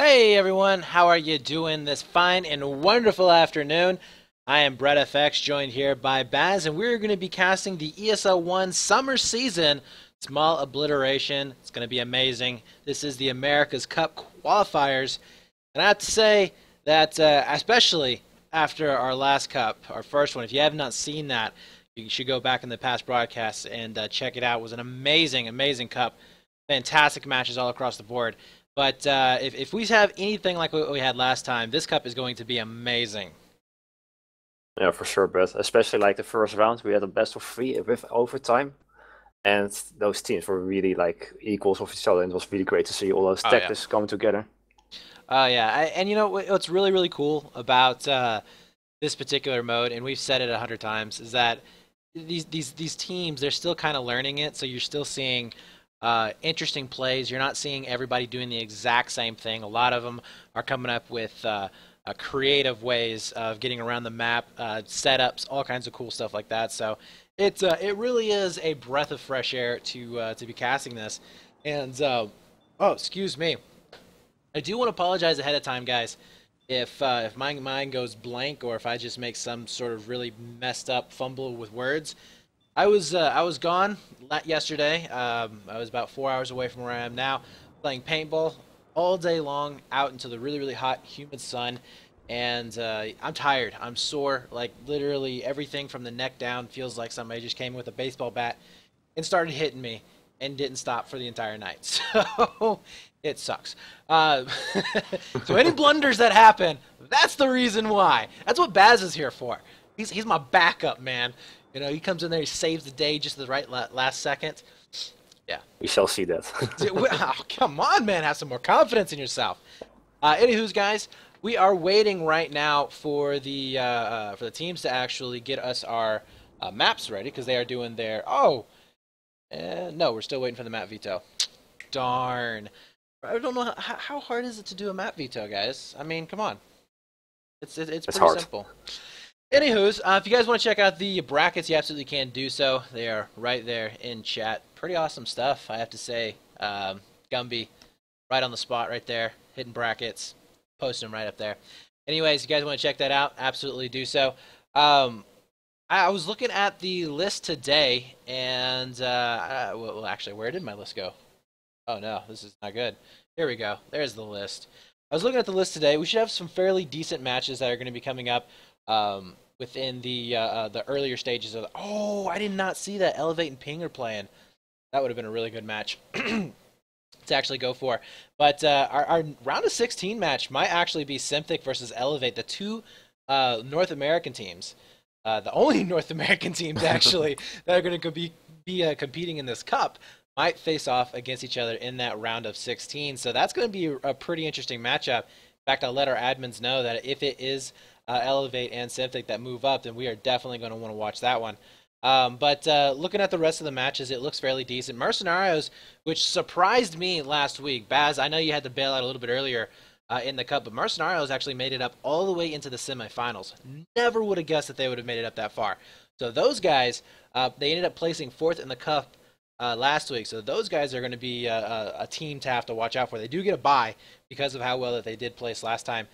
Hey everyone, how are you doing this fine and wonderful afternoon? I am Brett FX, joined here by Baz, and we're going to be casting the ESL One Summer Season Small Obliteration. It's going to be amazing. This is the America's Cup qualifiers, and I have to say that, especially after our last cup, our first one, if you have not seen that, you should go back in the past broadcasts and check it out. It was an amazing, amazing cup. Fantastic matches all across the board. But if we have anything like what we had last time, this cup is going to be amazing. Yeah, for sure, but especially like the first round, we had a best of three with overtime, and those teams were really like equals of each other, and it was really great to see all those Oh yeah. tactics coming together. Oh yeah. And you know what's really really cool about this particular mode, and we've said it 100 times, is that these teams, they're still kind of learning it, so you're still seeing interesting plays. You're not seeing everybody doing the exact same thing. A lot of them are coming up with creative ways of getting around the map, setups, all kinds of cool stuff like that. So it really is a breath of fresh air to be casting this. And oh, excuse me, I do want to apologize ahead of time, guys. If my mind goes blank, or if I just make some sort of really messed up fumble with words, I was gone yesterday. I was about 4 hours away from where I am now, playing paintball all day long out into the really really hot, humid sun, and I'm tired. I'm sore. Like literally everything from the neck down feels like somebody just came with a baseball bat and started hitting me and didn't stop for the entire night. So it sucks. Uh, so any blunders that happen, that's the reason why. That's what Baz is here for. He's my backup, man. You know, he comes in there, he saves the day just at the right last second. Yeah. We shall see that. Oh, come on, man. Have some more confidence in yourself. Anywho's, guys, we are waiting right now for the teams to actually get us our maps ready, because they are doing their... Oh! No, we're still waiting for the map veto. Darn. I don't know, how hard is it to do a map veto, guys? I mean, come on. It's It's pretty hard. simple. Anywho's, if you guys want to check out the brackets, you absolutely can do so. They are right there in chat. Pretty awesome stuff, I have to say. Gumby, right on the spot right there, hitting brackets, posting them right up there. Anyways, you guys want to check that out, absolutely do so. I was looking at the list today, and, well, actually, where did my list go? Oh no, this is not good. Here we go. There's the list. I was looking at the list today. We should have some fairly decent matches that are going to be coming up within the earlier stages of. Oh, I did not see that Elevate and Ping are playing. That would have been a really good match to actually go for. But our round of 16 match might actually be Symphic versus Elevate, the two North American teams, the only North American teams actually that are going to be competing in this cup. Might face off against each other in that round of 16. So that's going to be a pretty interesting matchup. In fact, I'll let our admins know that if it is Elevate and Symphic that move up, then we are definitely going to want to watch that one. But looking at the rest of the matches, it looks fairly decent. Mercenarios, which surprised me last week. Baz, I know you had to bail out a little bit earlier in the cup, but Mercenarios actually made it up all the way into the semifinals. Never would have guessed that they would have made it up that far. So those guys, they ended up placing fourth in the cup last week. So those guys are going to be a team to have to watch out for. They do get a bye because of how well that they did place last time.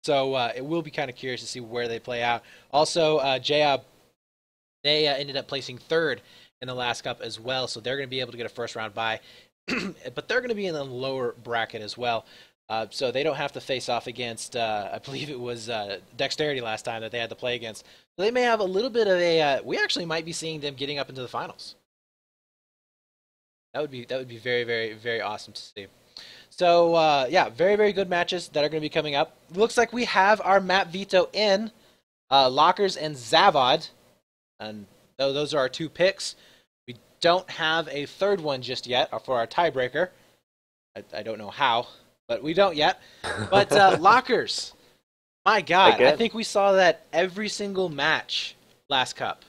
So it will be kind of curious to see where they play out. Also, Jayob, they ended up placing third in the last cup as well. So they're going to be able to get a first round bye. But they're going to be in the lower bracket as well. So they don't have to face off against, I believe it was Dexterity last time that they had to play against. So they may have a little bit of a, we actually might be seeing them getting up into the finals. That would be very, very, very awesome to see. So yeah, very, very good matches that are going to be coming up. Looks like we have our map veto in Lockers and Zavod, and those are our two picks. We don't have a third one just yet for our tiebreaker. I don't know how, but we don't yet. But Lockers, my God, I think we saw that every single match last cup.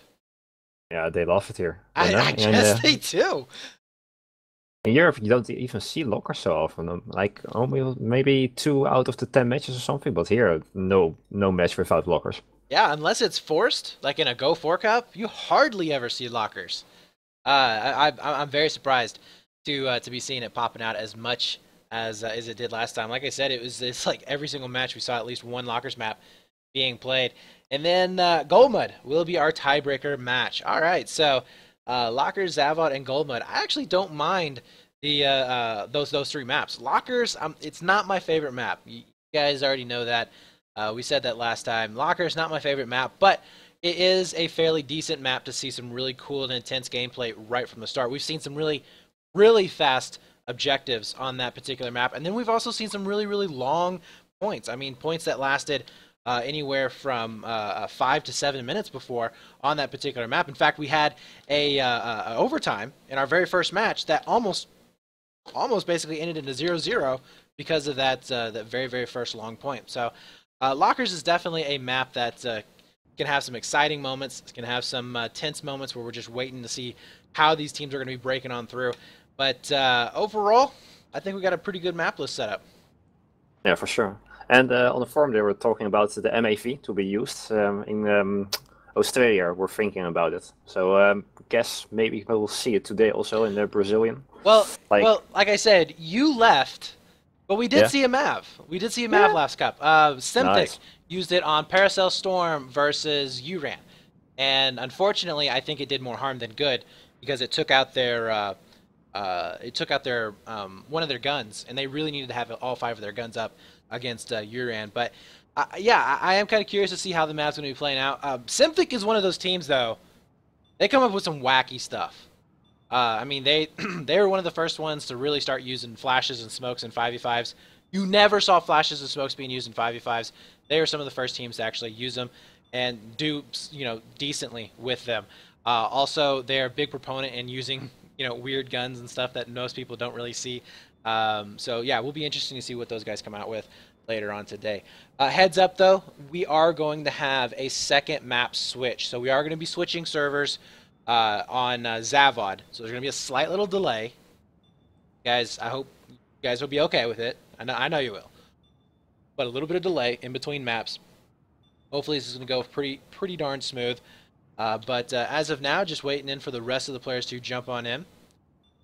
Yeah, they love it here. I guess they do. In Europe, you don't even see lockers so often. Like only maybe 2 out of the 10 matches or something. But here, no match without lockers. Yeah, unless it's forced, like in a Go 4 Cup, you hardly ever see lockers. I'm very surprised to be seeing it popping out as much as it did last time. Like I said, it's like every single match we saw at least one Lockers map being played. And then Gold Mud will be our tiebreaker match. All right, so Lockers, Zavod, and Gold Mud. I actually don't mind the those three maps. Lockers, it's not my favorite map. You guys already know that. We said that last time. Lockers, not my favorite map, but it is a fairly decent map to see some really cool and intense gameplay right from the start. We've seen some really, really fast objectives on that particular map, and then we've also seen some really, really long points. I mean, points that lasted anywhere from 5 to 7 minutes before on that particular map. In fact, we had a overtime in our very first match that almost basically ended in a 0-0 because of that very, very first long point. So Lockers is definitely a map that can have some exciting moments. It can have some tense moments where we're just waiting to see how these teams are going to be breaking on through. But overall, I think we got a pretty good map list set up. Yeah, for sure. And on the forum, they were talking about the MAV to be used in Australia. We're thinking about it. So guess maybe we'll see it today also in the Brazilian. Well, like I said, you left, but we did see a Mav. We did see a Mav last cup. Synthic used it on Paracel Storm versus URAN. And unfortunately, I think it did more harm than good because it took out their one of their guns, and they really needed to have all 5 of their guns up against URAN. But yeah, I am kind of curious to see how the map's going to be playing out. Synthic is one of those teams, though. They come up with some wacky stuff. I mean, they were one of the first ones to really start using flashes and smokes in 5v5s. You never saw flashes and smokes being used in 5v5s. They were some of the first teams to actually use them and do, decently with them. Also, they're a big proponent in using, weird guns and stuff that most people don't really see. So yeah, we'll be interesting to see what those guys come out with later on today. Heads up though, we are going to have a second map switch. So we are going to be switching servers on Zavod. So there's going to be a slight little delay. Guys, I hope you guys will be okay with it. I know you will. But a little bit of delay in between maps. Hopefully this is going to go pretty darn smooth. But as of now, just waiting in for the rest of the players to jump on in.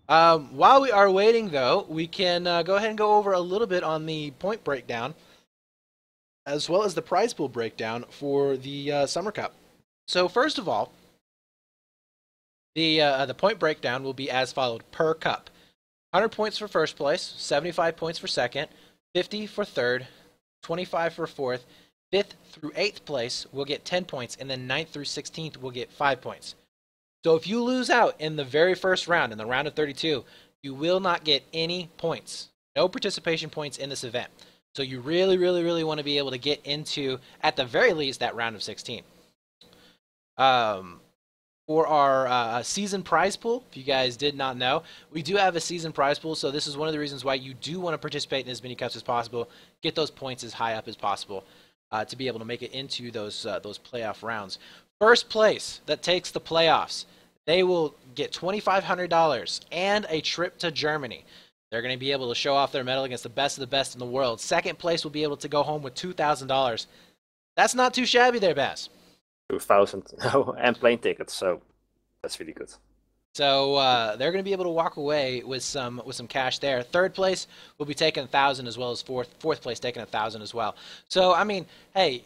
While we are waiting, though, we can go ahead and go over a little bit on the point breakdown, as well as the prize pool breakdown for the Summer Cup. So first of all, the point breakdown will be as followed per cup: 100 points for first place, 75 points for second, 50 for third, 25 for fourth. 5th through 8th place will get 10 points, and then 9th through 16th will get 5 points. So if you lose out in the very first round, in the round of 32, you will not get any points. No participation points in this event. So you really, really, really want to be able to get into, at the very least, that round of 16. For our season prize pool, if you guys did not know, we do have a season prize pool, so this is one of the reasons why you do want to participate in as many cups as possible, get those points as high up as possible. To be able to make it into those playoff rounds. First place that takes the playoffs, they will get $2,500 and a trip to Germany. They're going to be able to show off their medal against the best of the best in the world. Second place will be able to go home with $2,000. That's not too shabby there, Baz. 2,000 and plane tickets, so that's really good. So they're going to be able to walk away with some cash there. Third place will be taking 1,000, as well as fourth place taking 1,000 as well. So I mean, hey,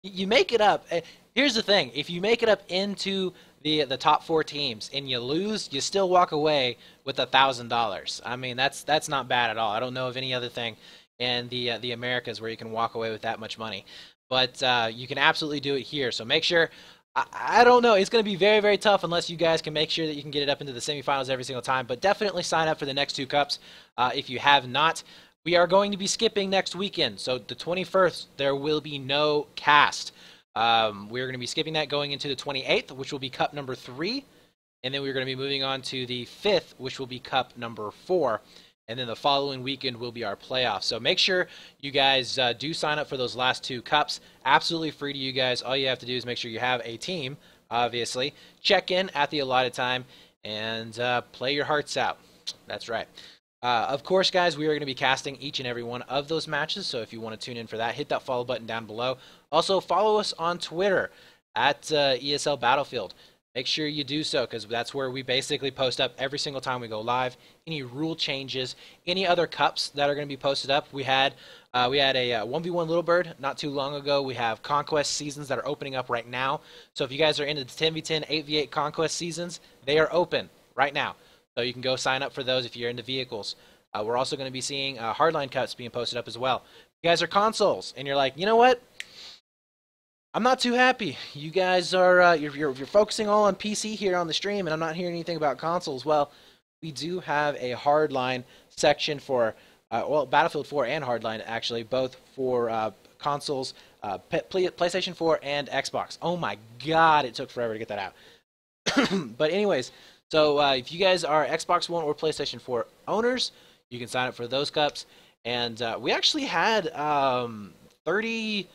you make it up. Here's the thing: if you make it up into the top 4 teams and you lose, you still walk away with $1,000. I mean, that's not bad at all. I don't know of any other thing in the Americas where you can walk away with that much money, but you can absolutely do it here. So make sure. I don't know. It's going to be very, very tough unless you guys can make sure that you can get it up into the semifinals every single time. But definitely sign up for the next 2 cups if you have not. We are going to be skipping next weekend. So the 21st, there will be no cast. We're going to be skipping that going into the 28th, which will be cup number 3. And then we're going to be moving on to the 5th, which will be cup number 4. And then the following weekend will be our playoffs. So make sure you guys do sign up for those last 2 cups. Absolutely free to you guys. All you have to do is make sure you have a team, obviously. Check in at the allotted time and play your hearts out. That's right. Of course, guys, we are going to be casting each and every one of those matches. So if you want to tune in for that, hit that follow button down below. Also, follow us on Twitter at ESL Battlefield. make sure you do so, because that's where we basically post up every single time we go live. Any rule changes, any other cups that are going to be posted up. We had a 1v1 Little Bird not too long ago. We have Conquest seasons that are opening up right now. So if you guys are into the 10v10, 8v8 Conquest seasons, they are open right now. So you can go sign up for those if you're into vehicles. We're also going to be seeing Hardline cups being posted up as well. If you guys are consoles and you're like, you know what? I'm not too happy. You guys are you're focusing all on PC here on the stream, and I'm not hearing anything about consoles. Well, we do have a hardline section for Battlefield 4 and hardline actually, both for consoles, PlayStation 4 and Xbox. Oh my God, it took forever to get that out. But anyways, so if you guys are Xbox One or PlayStation 4 owners, you can sign up for those cups. And we actually had 30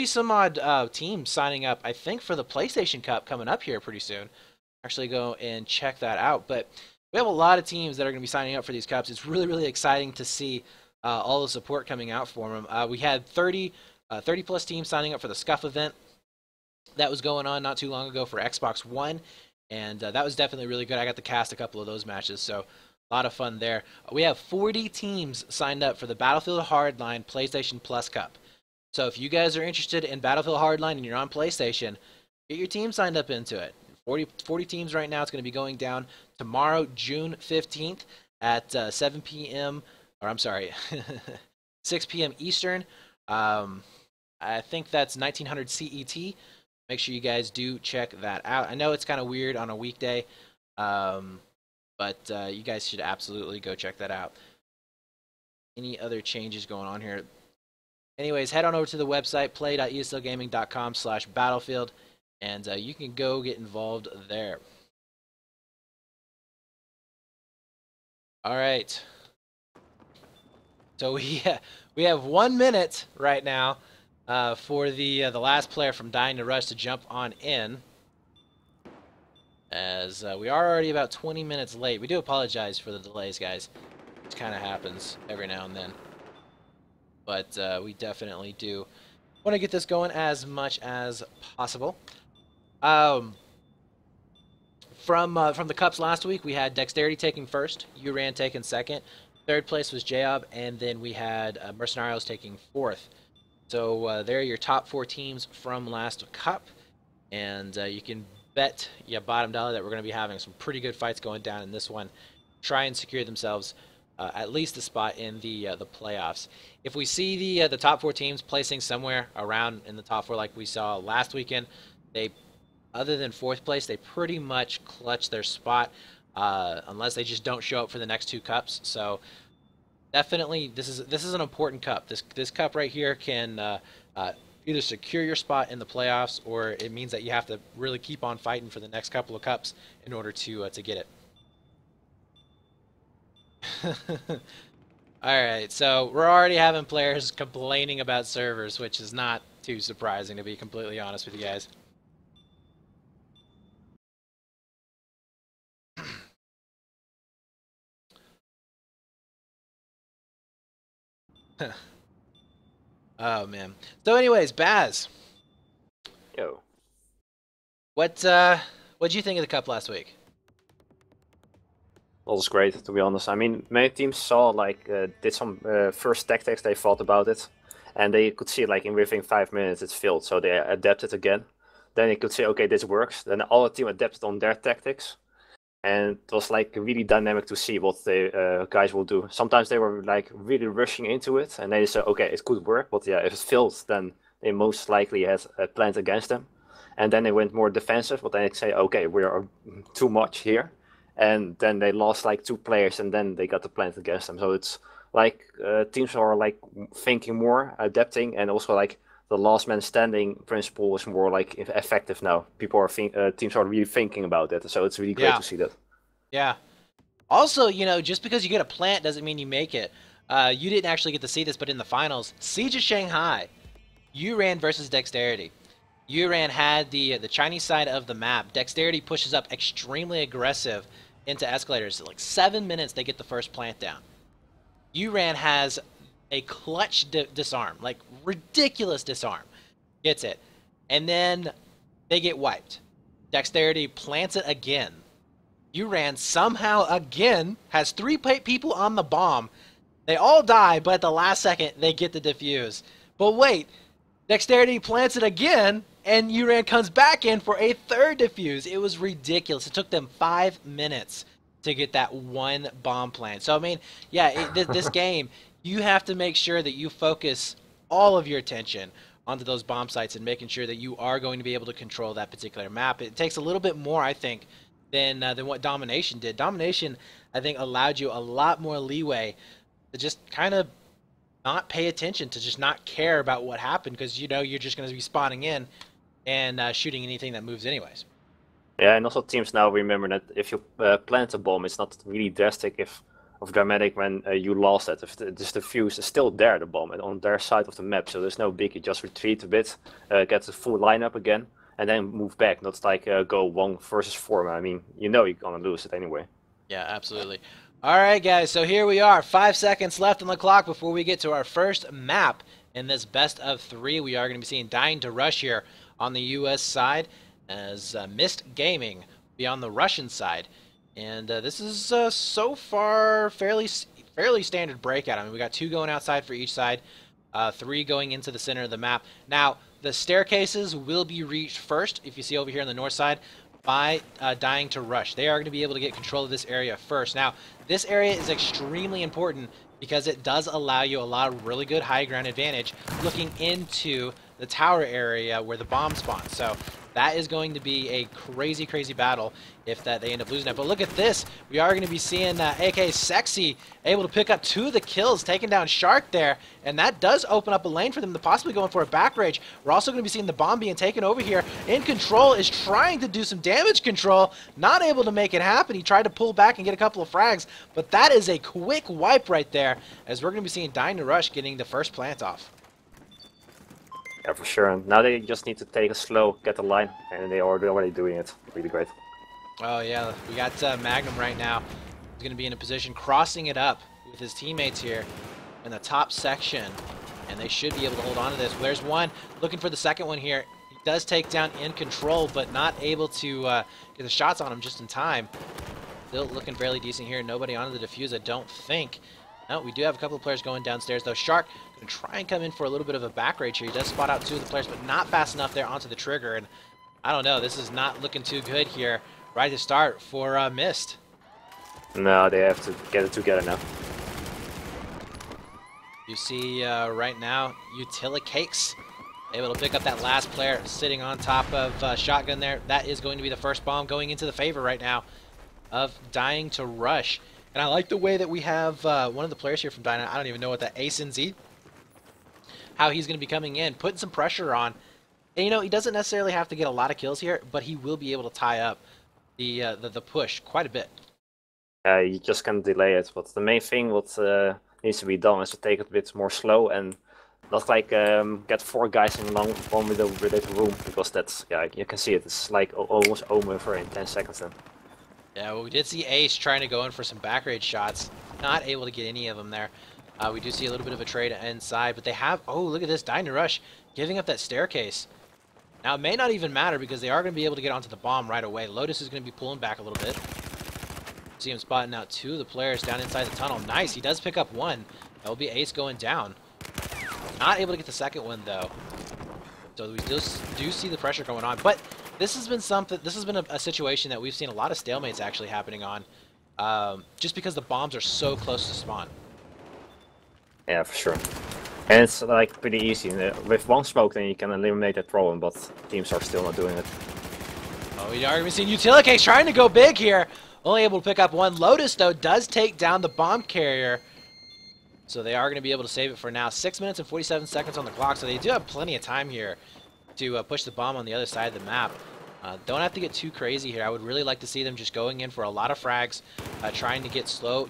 some odd teams signing up, I think, for the PlayStation Cup coming up here pretty soon. Actually go and check that out. But we have a lot of teams that are going to be signing up for these cups. It's really, really exciting to see all the support coming out for them. We had 30 plus teams signing up for the Scuff event that was going on not too long ago for Xbox One. And that was definitely really good. I got to cast a couple of those matches, so a lot of fun there. We have 40 teams signed up for the Battlefield Hardline PlayStation Plus Cup. So if you guys are interested in Battlefield Hardline and you're on PlayStation, get your team signed up into it. 40 teams right now. It's going to be going down tomorrow, June 15th at 7 p.m. Or I'm sorry, 6 p.m. Eastern. I think that's 1900 CET. Make sure you guys do check that out. I know it's kind of weird on a weekday, but you guys should absolutely go check that out. Any other changes going on here? Anyways, head on over to the website, play.eslgaming.com/battlefield, and you can go get involved there. All right. So we have 1 minute right now for the last player from Dying to Rush to jump on in, as we are already about 20 minutes late. We do apologize for the delays, guys. It kind of happens every now and then. But we definitely do want to get this going as much as possible. From the cups last week, we had Dexterity taking first, Uran taking second, third place was Jayob, and then we had Mercenarios taking fourth. So there are your top 4 teams from last cup, and you can bet your bottom dollar that we're going to be having some pretty good fights going down in this one. Try and secure themselves at least a spot in the playoffs. If we see the top 4 teams placing somewhere around in the top 4 like we saw last weekend, they, other than 4th place, they pretty much clutch their spot unless they just don't show up for the next 2 cups. So definitely this is an important cup. This cup right here can either secure your spot in the playoffs, or it means that you have to really keep on fighting for the next couple of cups in order to get it. Alright, so we're already having players complaining about servers, which is not too surprising, to be completely honest with you guys. Oh man. So anyways, Baz. Yo. What'd you think of the cup last week? Well, it was great, to be honest. I mean, many teams saw, like, did some first tactics, they thought about it, and they could see, like, within 5 minutes it's filled, so they adapted again. Then they could say, okay, this works. Then all the team adapted on their tactics, and it was, like, really dynamic to see what the guys will do. Sometimes they were, like, really rushing into it, and they said, okay, it could work, but yeah, if it fails, then they most likely had a plan against them. And then they went more defensive, but then they say, okay, we are too much here. And then they lost like 2 players, and then they got the plant against them. So it's like teams are like thinking more, adapting, and also like the last man standing principle is more like effective now. People are teams are really thinking about it, so it's really great to see that. Yeah. Also, you know, just because you get a plant doesn't mean you make it. You didn't actually get to see this, but in the finals, Siege of Shanghai, Uran versus Dexterity. Uran had the Chinese side of the map. Dexterity pushes up extremely aggressive into escalators. Like 7 minutes, they get the first plant down. Uran has a clutch disarm, like ridiculous disarm. Gets it. And then they get wiped. Dexterity plants it again. URAN somehow again has 3 people on the bomb. They all die, but at the last second, they get the defuse. But wait, Dexterity plants it again, and URAN comes back in for a 3rd defuse. It was ridiculous. It took them 5 minutes to get that 1 bomb plant. So, I mean, yeah, this game, you have to make sure that you focus all of your attention onto those bomb sites and making sure that you are going to be able to control that particular map. It takes a little bit more, I think, than what Domination did. Domination, I think, allowed you a lot more leeway to just kind of not pay attention, to just not care about what happened, because you know you're just going to be spawning in and shooting anything that moves anyways. Yeah, and also teams now remember that if you plant a bomb, it's not really drastic of dramatic when you lost it. If the fuse is still there, the bomb, and on their side of the map, so there's no big. You just retreat a bit, get the full lineup again, and then move back. Not like go 1 versus 4. I mean, you know you're gonna lose it anyway. Yeah, absolutely. All right, guys. So here we are. 5 seconds left on the clock before we get to our first map in this best of 3. We are going to be seeing Dying to Rush here on the U.S. side, as mYst Gaming be on the Russian side. And this is so far fairly standard breakout. I mean, we got 2 going outside for each side, 3 going into the center of the map. Now, the staircases will be reached first, if you see over here on the north side, by Dying to Rush. They are going to be able to get control of this area first. Now, this area is extremely important because it does allow you a lot of really good high ground advantage looking into the tower area where the bomb spawns. So that is going to be a crazy, crazy battle if they end up losing it. But look at this. We are going to be seeing AK Sexy able to pick up 2 of the kills, taking down Shark there. And that does open up a lane for them to possibly go in for a back rage. We're also going to be seeing the bomb being taken over here. In Control is trying to do some damage control. Not able to make it happen. He tried to pull back and get a couple of frags. But that is a quick wipe right there, as we're going to be seeing Dying to Rush getting the first plant off. Yeah, for sure. And now they just need to take a slow, get the line, and they are already doing it. Really great. Oh yeah, we got Magnum right now. He's going to be in a position crossing it up with his teammates here in the top section, and they should be able to hold on to this. There's one looking for the second one here. He does take down In Control, but not able to get the shots on him just in time. Still looking fairly decent here. Nobody on the defuse, I don't think. No, we do have a couple of players going downstairs, though. Shark going to try and come in for a little bit of a back rage here. He does spot out 2 of the players, but not fast enough there onto the trigger. And I don't know, this is not looking too good here right to start for mYst. No, they have to get it together now. You see right now, Cakes able to pick up that last player sitting on top of Shotgun there. That is going to be the first bomb going into the favor right now of Dying to Rush. And I like the way that we have one of the players here from Dying. I don't even know what that ASNZ, how he's going to be coming in, putting some pressure on. And you know, he doesn't necessarily have to get a lot of kills here, but he will be able to tie up the push quite a bit. You just can delay it, but the main thing what needs to be done is to take it a bit more slow and not like get 4 guys in one with a room, because that's, yeah, you can see it. It's like almost over in 10 seconds then. Yeah, well, we did see Ace trying to go in for some back rage shots. Not able to get any of them there. We do see a little bit of a trade inside, but they have... Oh, look at this. Dying to Rush giving up that staircase. Now, it may not even matter because they are going to be able to get onto the bomb right away. Lotus is going to be pulling back a little bit. See him spotting out 2 of the players down inside the tunnel. Nice. He does pick up 1. That will be Ace going down. Not able to get the second one, though. So we do see the pressure going on. But this has been something. This has been a situation that we've seen a lot of stalemates actually happening on, just because the bombs are so close to spawn. Yeah, for sure. And it's like pretty easy. With 1 smoke, then you can eliminate that problem. But teams are still not doing it. Oh, we are going to be seeing Utilicase trying to go big here. Only able to pick up 1. Lotus, though, does take down the bomb carrier. So they are going to be able to save it for now. 6 minutes and 47 seconds on the clock. So they do have plenty of time here to push the bomb on the other side of the map. Don't have to get too crazy here. I would really like to see them just going in for a lot of frags, trying to get slow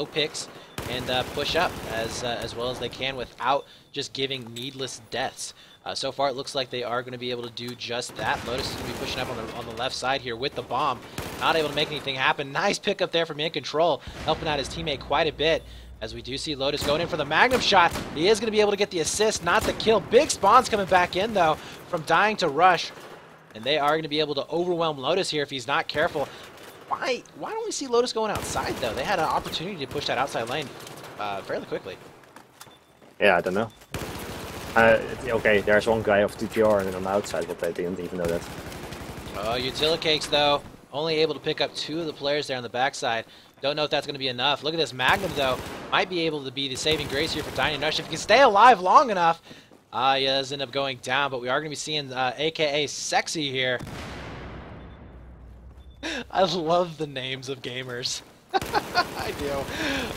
picks and push up as well as they can without just giving needless deaths. So far, it looks like they are going to be able to do just that. Lotus is going to be pushing up on the left side here with the bomb. Not able to make anything happen. Nice pickup there from In Control, helping out his teammate quite a bit. As we do see Lotus going in for the Magnum shot. He is going to be able to get the assist, not the kill. Big spawns coming back in, though, from Dying to Rush. And they are going to be able to overwhelm Lotus here if he's not careful. Why don't we see Lotus going outside, though? They had an opportunity to push that outside lane fairly quickly. Yeah, I don't know. Okay, there's one guy off TPR and on the outside, but I didn't even know that. Oh, Utilicakes, though, only able to pick up 2 of the players there on the backside. Don't know if that's going to be enough. Look at this. Magnum, though, might be able to be the saving grace here for Tiny Nush. If he can stay alive long enough, he does end up going down, but we are going to be seeing AKA Sexy here. I love the names of gamers. I do.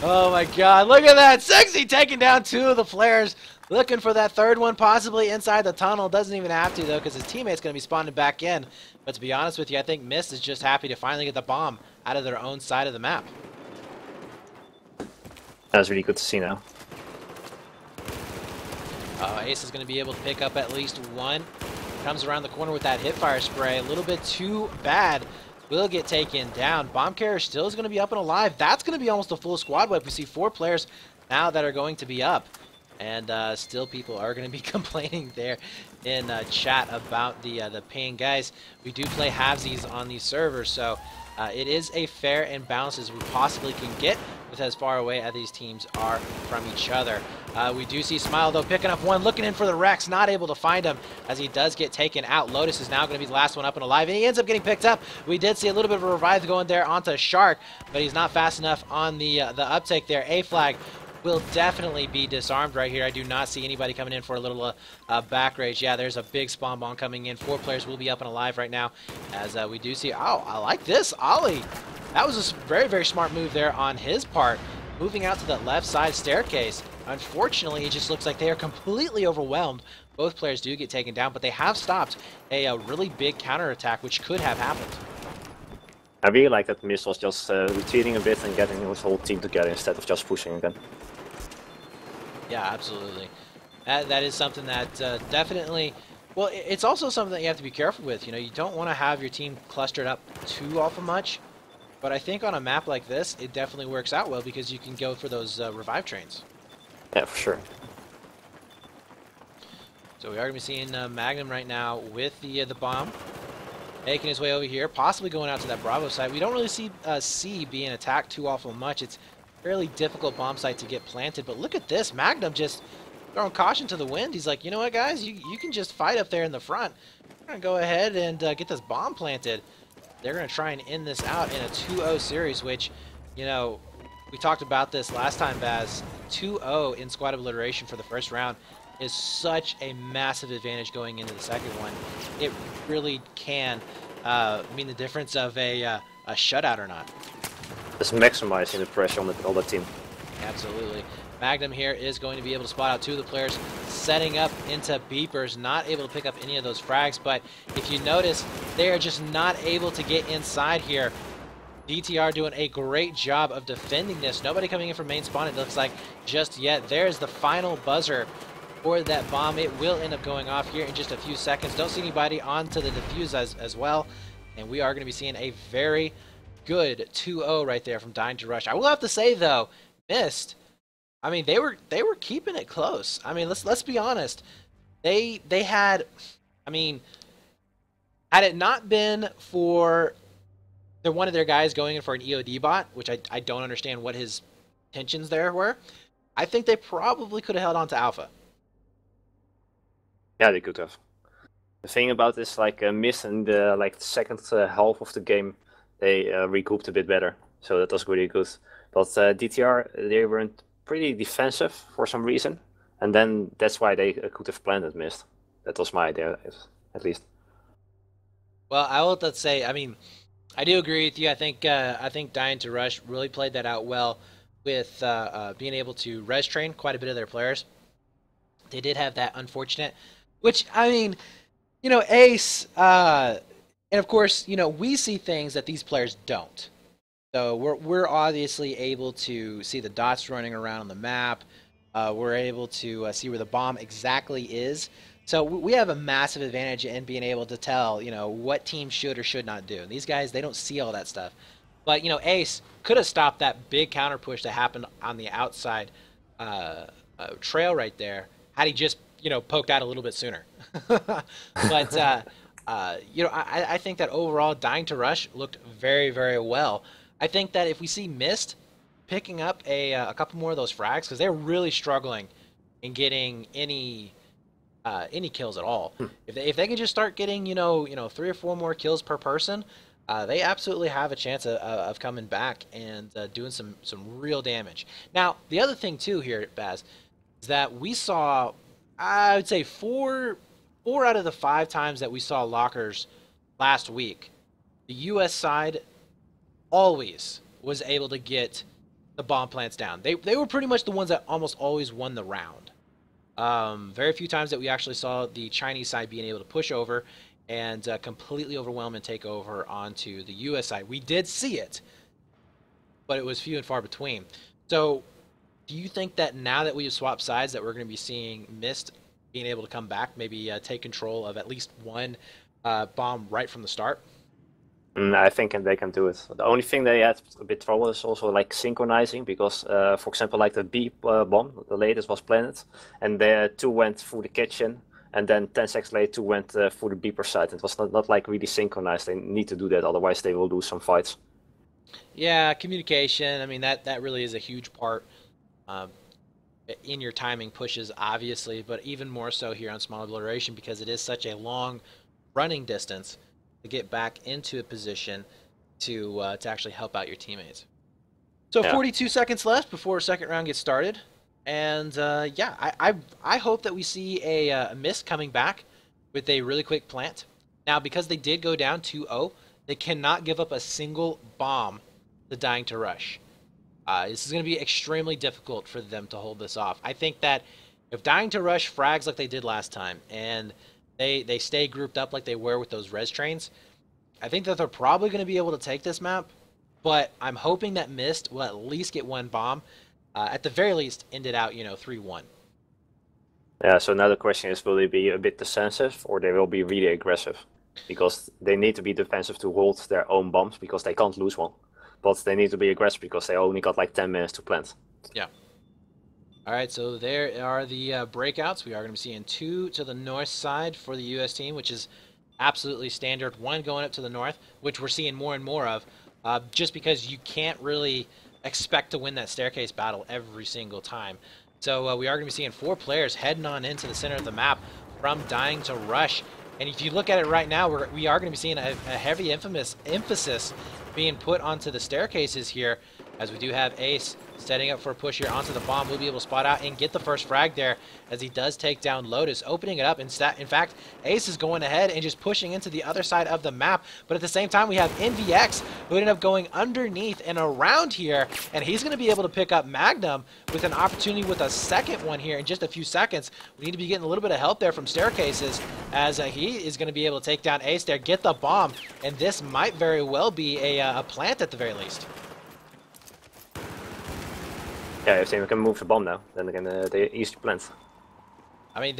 Oh my god, look at that! Sexy taking down 2 of the players. Looking for that 3rd one, possibly inside the tunnel. Doesn't even have to, though, because his teammate's going to be spawning back in. But to be honest with you, I think mYst is just happy to finally get the bomb out of their own side of the map. That's really good to see now. Ace is going to be able to pick up at least 1. Comes around the corner with that hipfire spray. A little bit too bad. Will get taken down. Bomb carrier still is going to be up and alive. That's going to be almost a full squad wipe. We see 4 players now that are going to be up. And still people are going to be complaining there in chat about the ping. Guys, we do play halvesies on these servers, so it is a fair and balanced as we possibly can get with as far away as these teams are from each other. We do see Smile, though, picking up 1, looking in for the Rex, not able to find him as he does get taken out. Lotus is now going to be the last one up and alive, and he ends up getting picked up. We did see a little bit of a revive going there onto Shark, but he's not fast enough on the uptake there. A-Flag will definitely be disarmed right here. I do not see anybody coming in for a little back rage. Yeah, there's a big spawn bomb coming in. 4 players will be up and alive right now as we do see... Oh, I like this. Ollie. That was a very, very smart move there on his part. Moving out to that left side staircase. Unfortunately, it just looks like they are completely overwhelmed. Both players do get taken down, but they have stopped a really big counterattack, which could have happened. I really like that mYst was just retreating a bit and getting his whole team together instead of just pushing again. Yeah, absolutely. That is something that definitely... Well, it's also something that you have to be careful with. You know, you don't want to have your team clustered up too awful much. But I think on a map like this, it definitely works out well because you can go for those revive trains. Yeah, for sure. So we are going to be seeing Magnum right now with the bomb. Making his way over here, possibly going out to that Bravo site. We don't really see C being attacked too awful much. It's a fairly difficult bomb site to get planted. But look at this. Magnum just throwing caution to the wind. He's like, you know what, guys? You can just fight up there in the front. We're going to go ahead and get this bomb planted. They're going to try and end this out in a 2-0 series, which, you know, we talked about this last time, Baz. 2-0 in squad obliteration for the first round is such a massive advantage going into the second one. It really can mean the difference of a shutout or not. Just maximizing the pressure on the other team. Absolutely. Magnum here is going to be able to spot out 2 of the players setting up into beepers, not able to pick up any of those frags, but if you notice, they are just not able to get inside here. DTR doing a great job of defending this. Nobody coming in from main spawn, it looks like, just yet. There's the final buzzer for that bomb. It will end up going off here in just a few seconds. Don't see anybody onto the defuse as well, and we are going to be seeing a very good 2-0 right there from Dying to Rush. I will have to say, though, mYst, I mean, they were keeping it close. I mean, let's be honest. They had, I mean, had it not been for one of their guys going in for an EOD bot, which I don't understand what his intentions there were, I think they probably could have held on to Alpha. Yeah, they could have. The thing about this, like mYst in the like second half of the game, they recouped a bit better, so that was really good. But DTR, they weren't pretty defensive for some reason, and then that's why they could have planted mYst. That was my idea, at least. Well, I will say, I mean, I do agree with you. I think Dying to Rush really played that out well with being able to res train quite a bit of their players. They did have that unfortunate, which, I mean, you know, Ace, and of course, you know, we see things that these players don't. So we're obviously able to see the dots running around on the map. We're able to see where the bomb exactly is. So we have a massive advantage in being able to tell, you know, what teams should or should not do. And these guys, they don't see all that stuff. But, you know, Ace could have stopped that big counter push that happened on the outside trail right there had he just, you know, poked out a little bit sooner. But You know, I think that overall Dying to Rush looked very, very well. I think that if we see mYst picking up a couple more of those frags, because they're really struggling in getting any kills at all. Hmm. If they can just start getting three or four more kills per person, they absolutely have a chance of coming back and doing some real damage. Now the other thing too here, Baz, is that we saw, I would say four out of the 5 times that we saw lockers last week, the U.S. side always was able to get the bomb plants down. They were pretty much the ones that almost always won the round. Very few times that we actually saw the Chinese side being able to push over and completely overwhelm and take over onto the U.S. side. We did see it, but it was few and far between. So do you think that now that we have swapped sides that we're going to be seeing mYst being able to come back, maybe take control of at least one bomb right from the start? I think they can do it. The only thing they had a bit trouble is also like synchronizing because, for example, like the B bomb, the latest was planted, and the two went through the kitchen, and then 10 seconds later two went through the beeper side. It was not like really synchronized. They need to do that, otherwise they will lose some fights. Yeah, communication. I mean, that really is a huge part um, in your timing pushes, obviously, but even more so here on Small Obliteration because it is such a long running distance to get back into a position to actually help out your teammates. So Yeah. 42 seconds left before second round gets started, and yeah, I hope that we see a mYst coming back with a really quick plant. Now, because they did go down 2-0, they cannot give up a single bomb to Dying to Rush. This is going to be extremely difficult for them to hold this off. I think that if Dying to Rush frags like they did last time, and they stay grouped up like they were with those res trains, I think that they're probably going to be able to take this map, but I'm hoping that mYst will at least get one bomb. At the very least, end it out, 3-1. Yeah, so now the question is, will they be a bit defensive or they will be really aggressive? Because they need to be defensive to hold their own bombs because they can't lose one. But they need to be aggressive because they only got like 10 minutes to plant. Yeah. All right, so there are the breakouts. We are going to be seeing 2 to the north side for the U.S. team, which is absolutely standard. 1 going up to the north, which we're seeing more and more of, just because you can't really expect to win that staircase battle every single time. So we are going to be seeing 4 players heading on into the center of the map from Dying to Rush. And if you look at it right now, we are going to be seeing a heavy emphasis being put onto the staircases here, as we do have Ace setting up for a push here onto the bomb. We'll be able to spot out and get the first frag there as he does take down Lotus, opening it up. In fact, Ace is going ahead and just pushing into the other side of the map. But at the same time, we have NVX who ended up going underneath and around here, and he's going to be able to pick up Magnum with an opportunity with a second one here in just a few seconds. We need to be getting a little bit of help there from staircases as he is going to be able to take down Ace there, get the bomb, and this might very well be a plant at the very least. Yeah, if they can move the bomb now, then they easily plant. I mean,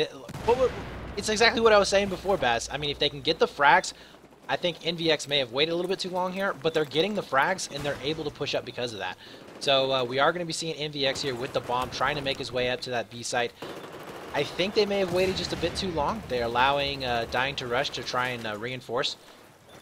it's exactly what I was saying before, Baz. I mean, if they can get the frags, I think NVX may have waited a little bit too long here, but they're getting the frags and they're able to push up because of that. So we are going to be seeing NVX here with the bomb, trying to make his way up to that B site. I think they may have waited just a bit too long. They're allowing Dying to Rush to try and reinforce.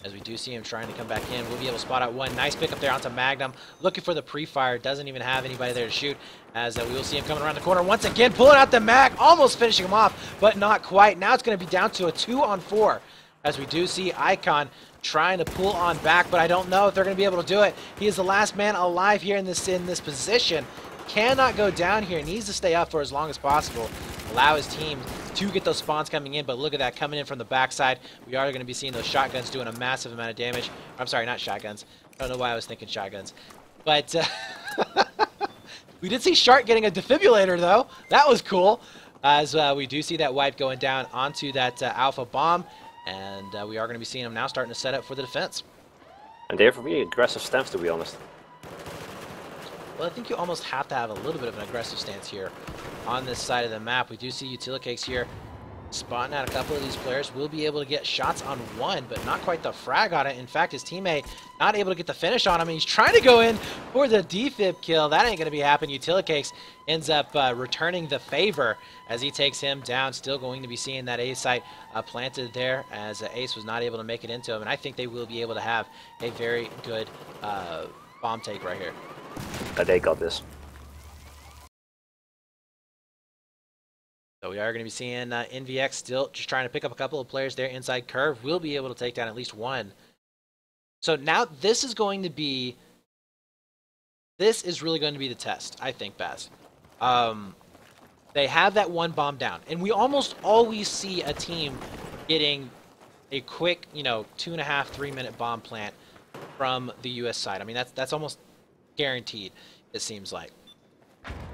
As we do see him trying to come back in, we'll be able to spot out one. Nice pick up there onto Magnum. Looking for the pre-fire. Doesn't even have anybody there to shoot. As we will see him coming around the corner once again. Pulling out the mag. Almost finishing him off, but not quite. Now it's going to be down to a 2-on-4. As we do see Icon trying to pull on back, but I don't know if they're going to be able to do it. He is the last man alive here in this position. Cannot go down here. Needs to stay up for as long as possible. Allow his team to get those spawns coming in, but look at that coming in from the backside. We are going to be seeing those shotguns doing a massive amount of damage. I'm sorry, not shotguns. I don't know why I was thinking shotguns. But we did see Shark getting a defibrillator, though. That was cool. As we do see that wipe going down onto that alpha bomb. And we are going to be seeing him now starting to set up for the defense. And they have a really aggressive stance, to be honest. Well, I think you almost have to have a little bit of an aggressive stance here on this side of the map. We do see Utilicakes here spotting out a couple of these players, will be able to get shots on one, but not quite the frag on it. In fact, his teammate not able to get the finish on him, and he's trying to go in for the defib kill. That ain't going to be happening. Utilicakes ends up returning the favor as he takes him down. Still going to be seeing that A site planted there, as Ace was not able to make it into him, and I think they will be able to have a very good bomb take right here. They got this. So we are going to be seeing NVX still just trying to pick up a couple of players there inside curve. Will be able to take down at least one. So now this is really going to be the test, I think, Baz. They have that one bomb down, and we almost always see a team getting a quick, 2.5, 3 minute bomb plant from the US side. I mean, that's almost guaranteed, it seems like.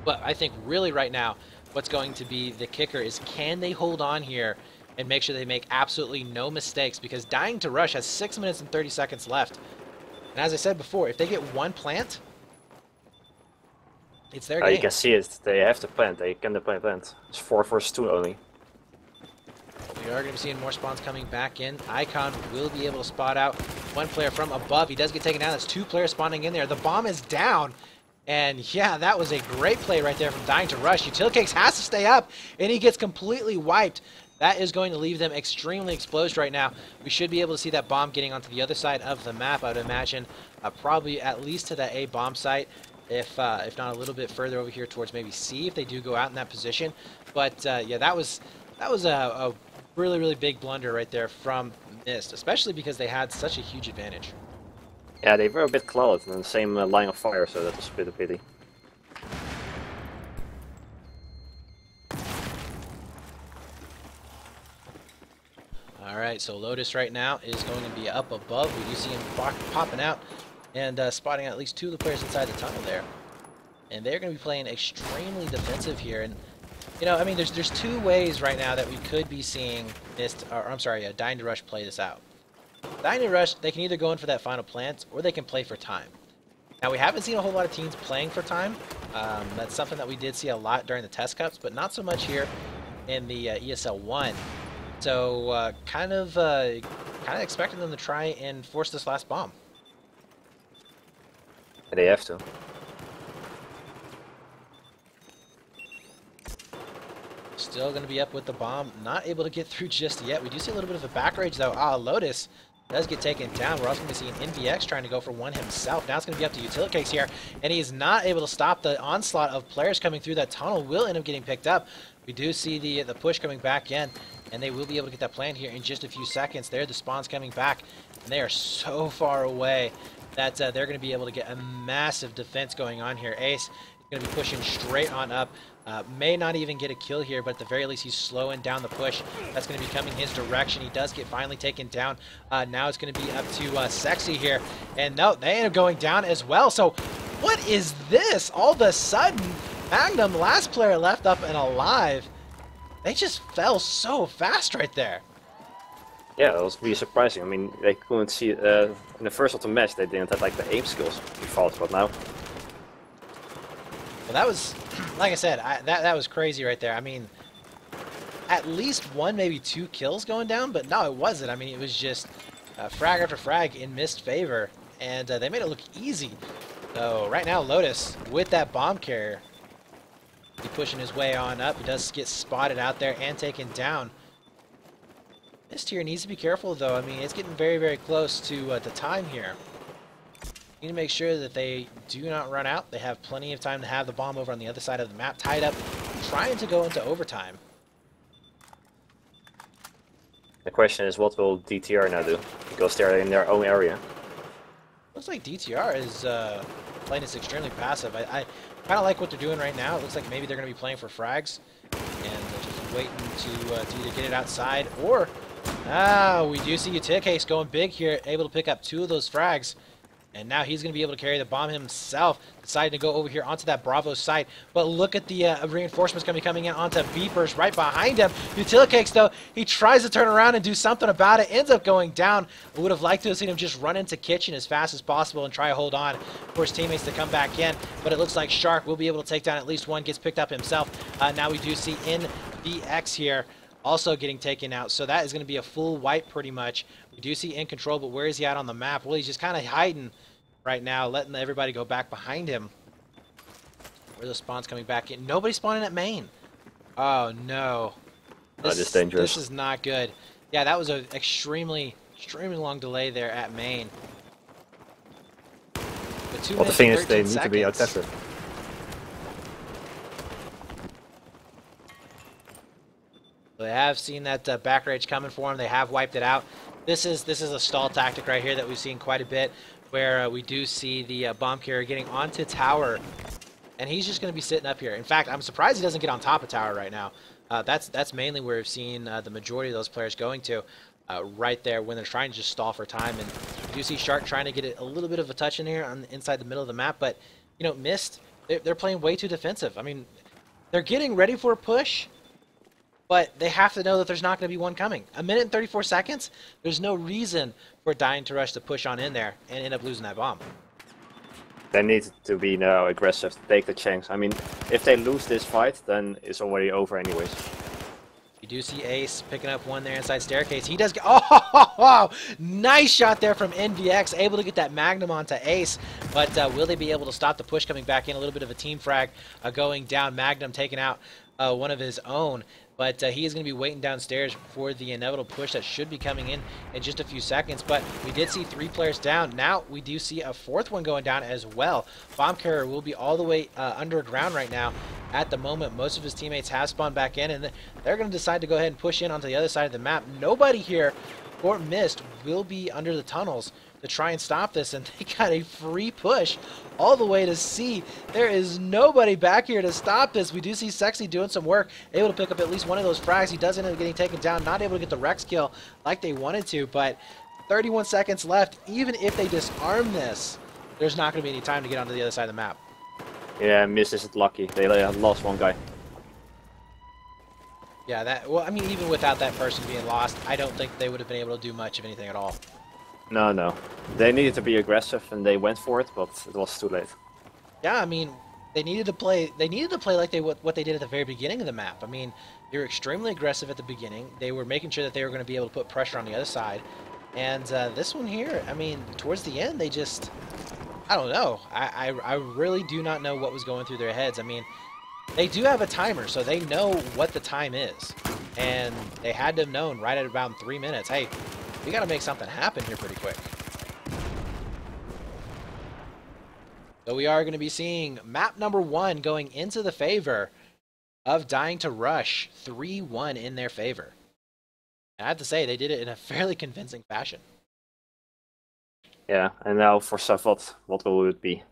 But I think really right now, what's going to be the kicker is, can they hold on here and make sure they make absolutely no mistakes? Because Dying to Rush has 6 minutes and 30 seconds left. And as I said before, if they get one plant, it's their game. You can see it. They have to plant. They can plant. It's 4 versus 2 only. We are going to be seeing more spawns coming back in. Icon will be able to spot out one player from above. He does get taken down. That's 2 players spawning in there. The bomb is down. And yeah, that was a great play right there from Dying to Rush. Utilicakes has to stay up, and he gets completely wiped. That is going to leave them extremely exposed right now. We should be able to see that bomb getting onto the other side of the map, I would imagine. Probably at least to that A bomb site, if not a little bit further over here towards maybe C, if they do go out in that position. But yeah, that was a really, really big blunder right there from mYst, especially because they had such a huge advantage. Yeah, they were a bit clouded in the same line of fire, so that was a bit of a pity. Alright, so Lotus right now is going to be up above. We do see him popping out and spotting at least 2 of the players inside the tunnel there. And they're going to be playing extremely defensive here. And, I mean, there's 2 ways right now that we could be seeing Dying to Rush play this out. Dying to Rush, they can either go in for that final plant, or they can play for time. Now, we haven't seen a whole lot of teams playing for time. That's something that we did see a lot during the test cups, but not so much here in the ESL One. So, kind of expecting them to try and force this last bomb. They have to. Still going to be up with the bomb. Not able to get through just yet. We do see a little bit of a back rage, though. Lotus does get taken down. We're also going to see an NVX trying to go for one himself. Now it's going to be up to Utilicakes here, and he is not able to stop the onslaught of players coming through that tunnel. Will end up getting picked up. We do see the push coming back in, and they will be able to get that plan here in just a few seconds. There, the spawns coming back, and they are so far away that they're going to be able to get a massive defense going on here. Ace is going to be pushing straight on up. May not even get a kill here, but at the very least he's slowing down the push. That's going to be coming his direction. He does get finally taken down. Now it's going to be up to Sexy here. And no, they end up going down as well. So what is this? All of a sudden, Magnum, last player left up and alive. They just fell so fast right there. Yeah, that was really surprising. I mean, they couldn't see, in the first of the match they didn't have like the aim skills default, but now. Well, that was, like I said, that was crazy right there. I mean, at least 1, maybe 2 kills going down, but no, it wasn't. I mean, it was just frag after frag in mYst favor, and they made it look easy. So right now, Lotus with that bomb carrier, he's pushing his way on up. He does get spotted out there and taken down. mYst here needs to be careful, though. I mean, it's getting very, very close to the time here. Need to make sure that they do not run out. They have plenty of time to have the bomb over on the other side of the map tied up, trying to go into overtime. The question is, what will DTR now do? Because they're in their own area. Looks like DTR is playing this extremely passive. I kind of like what they're doing right now. It looks like maybe they're going to be playing for frags and just waiting to either get it outside or... we do see Utilicakes going big here, able to pick up 2 of those frags. And now he's going to be able to carry the bomb himself. Decided to go over here onto that Bravo site. But look at the reinforcements coming in onto Beepers right behind him. Utilicakes, though, he tries to turn around and do something about it. Ends up going down. I would have liked to have seen him just run into Kitchen as fast as possible and try to hold on for his teammates to come back in. But it looks like Shark will be able to take down at least one. Gets picked up himself. Now we do see NVX here. also getting taken out. So that is going to be a full wipe pretty much. We do see In Control, but where is he at on the map? Well, he's just kind of hiding right now, letting everybody go back behind him. Where the spawns coming back in? Nobody spawning at main. Oh no, That is this dangerous. is not good. Yeah, that was an extremely long delay there at main. But 2 But the minutes thing and is, they 13 need to be seconds. aggressive. They have seen that back rage coming for them. They have wiped it out. This is a stall tactic right here that we've seen quite a bit, where we do see the bomb carrier getting onto tower, and he's just going to be sitting up here. In fact, I'm surprised he doesn't get on top of tower right now. That's mainly where we've seen the majority of those players going to, right there when they're trying to just stall for time. And we do see Shark trying to get a little bit of a touch in here on inside the middle of the map, but you know, mYst, they're playing way too defensive. I mean, they're getting ready for a push, but they have to know that there's not going to be one coming. A minute and 34 seconds, there's no reason for Dying to Rush to push on in there and end up losing that bomb. They need to be now aggressive, take the chance. I mean, if they lose this fight, then it's already over anyways. You do see Ace picking up one there inside staircase. He does get, oh, nice shot there from NVX, able to get that Magnum onto Ace, but will they be able to stop the push coming back in? A little bit of a team frag going down. Magnum taking out one of his own, but he is going to be waiting downstairs for the inevitable push that should be coming in just a few seconds. But we did see 3 players down. Now we do see a 4th one going down as well. Bomb carrier will be all the way underground right now. At the moment, most of his teammates have spawned back in, and they're going to decide to go ahead and push in onto the other side of the map. Nobody here for mYst will be under the tunnels to try and stop this, and they got a free push all the way to C. There is nobody back here to stop this. We do see Sexy doing some work, able to pick up at least one of those frags. He does end up getting taken down, not able to get the Rex kill like they wanted to, but 31 seconds left. Even if they disarm this, there's not going to be any time to get onto the other side of the map. Yeah, mYst isn't lucky. They lost one guy. Yeah, well, I mean, even without that person being lost, I don't think they would have been able to do much of anything at all. No. They needed to be aggressive, and they went for it, but it was too late. Yeah, I mean, they needed to play. They needed to play like what they did at the very beginning of the map. I mean, they were extremely aggressive at the beginning. They were making sure that they were going to be able to put pressure on the other side. And this one here, I mean, towards the end, they just, I don't know. I really do not know what was going through their heads. I mean, they do have a timer, so they know what the time is, and they had to have known right at about 3 minutes. Hey, we got to make something happen here pretty quick. So we are going to be seeing map number 1 going into the favor of Dying to Rush, 3-1 in their favor. And I have to say, they did it in a fairly convincing fashion. Yeah, and now for Savot, what will it be?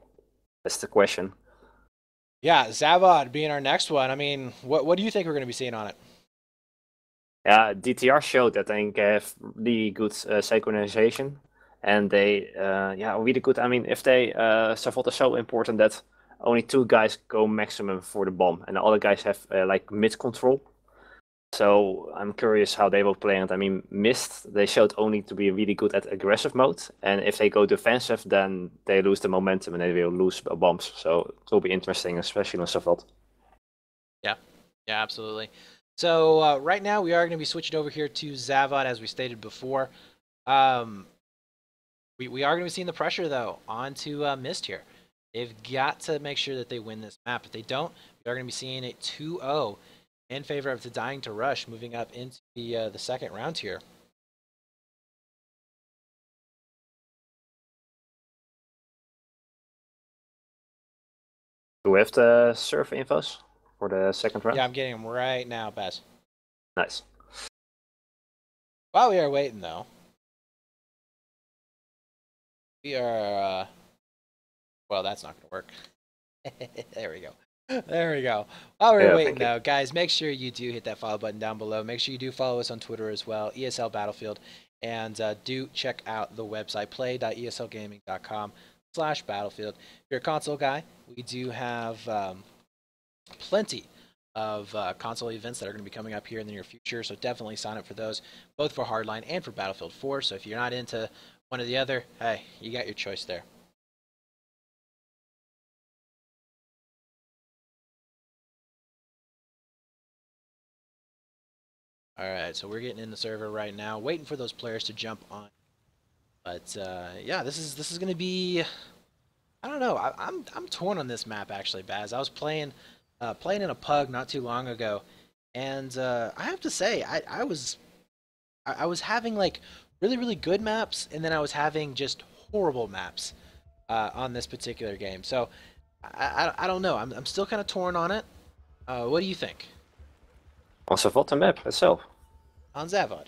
That's the question. Yeah, Zavod being our next one. I mean, what do you think we're going to be seeing on it? Yeah, DTR showed that they have really good synchronization, and they, really good. I mean, if they, Savot is so important that only 2 guys go maximum for the bomb, and the other guys have like mid control. So I'm curious how they will play it. I mean, mYst, they showed only to be really good at aggressive mode, and if they go defensive, then they lose the momentum and they will lose bombs. So it will be interesting, especially on Savot. Yeah, absolutely. So right now we are going to be switching over here to Zavod, as we stated before. We are going to be seeing the pressure, though, onto mYst here. They've got to make sure that they win this map. If they don't, we are going to be seeing a 2-0 in favor of the Dying to Rush, moving up into the second round here. Do we have the serve infos for the second round? Yeah, I'm getting them right now, Baz. Nice. While we are waiting, though, we are... well, that's not going to work. There we go. There we go. While we're waiting, though, guys, make sure you do hit that follow button down below. Make sure you do follow us on Twitter as well, ESL Battlefield. And do check out the website, play.eslgaming.com/battlefield. If you're a console guy, we do have plenty of console events that are going to be coming up here in the near future. So definitely sign up for those, both for Hardline and for Battlefield 4. So if you're not into one or the other, hey, you got your choice there. All right, so we're getting in the server right now, waiting for those players to jump on. But yeah, this is gonna be. I don't know. I'm torn on this map actually, Baz. I was playing in a pug not too long ago, and I have to say I was having like really good maps, and then I was having just horrible maps on this particular game. So I don't know. I'm still kind of torn on it. What do you think Also, what the map itself. on Zavod?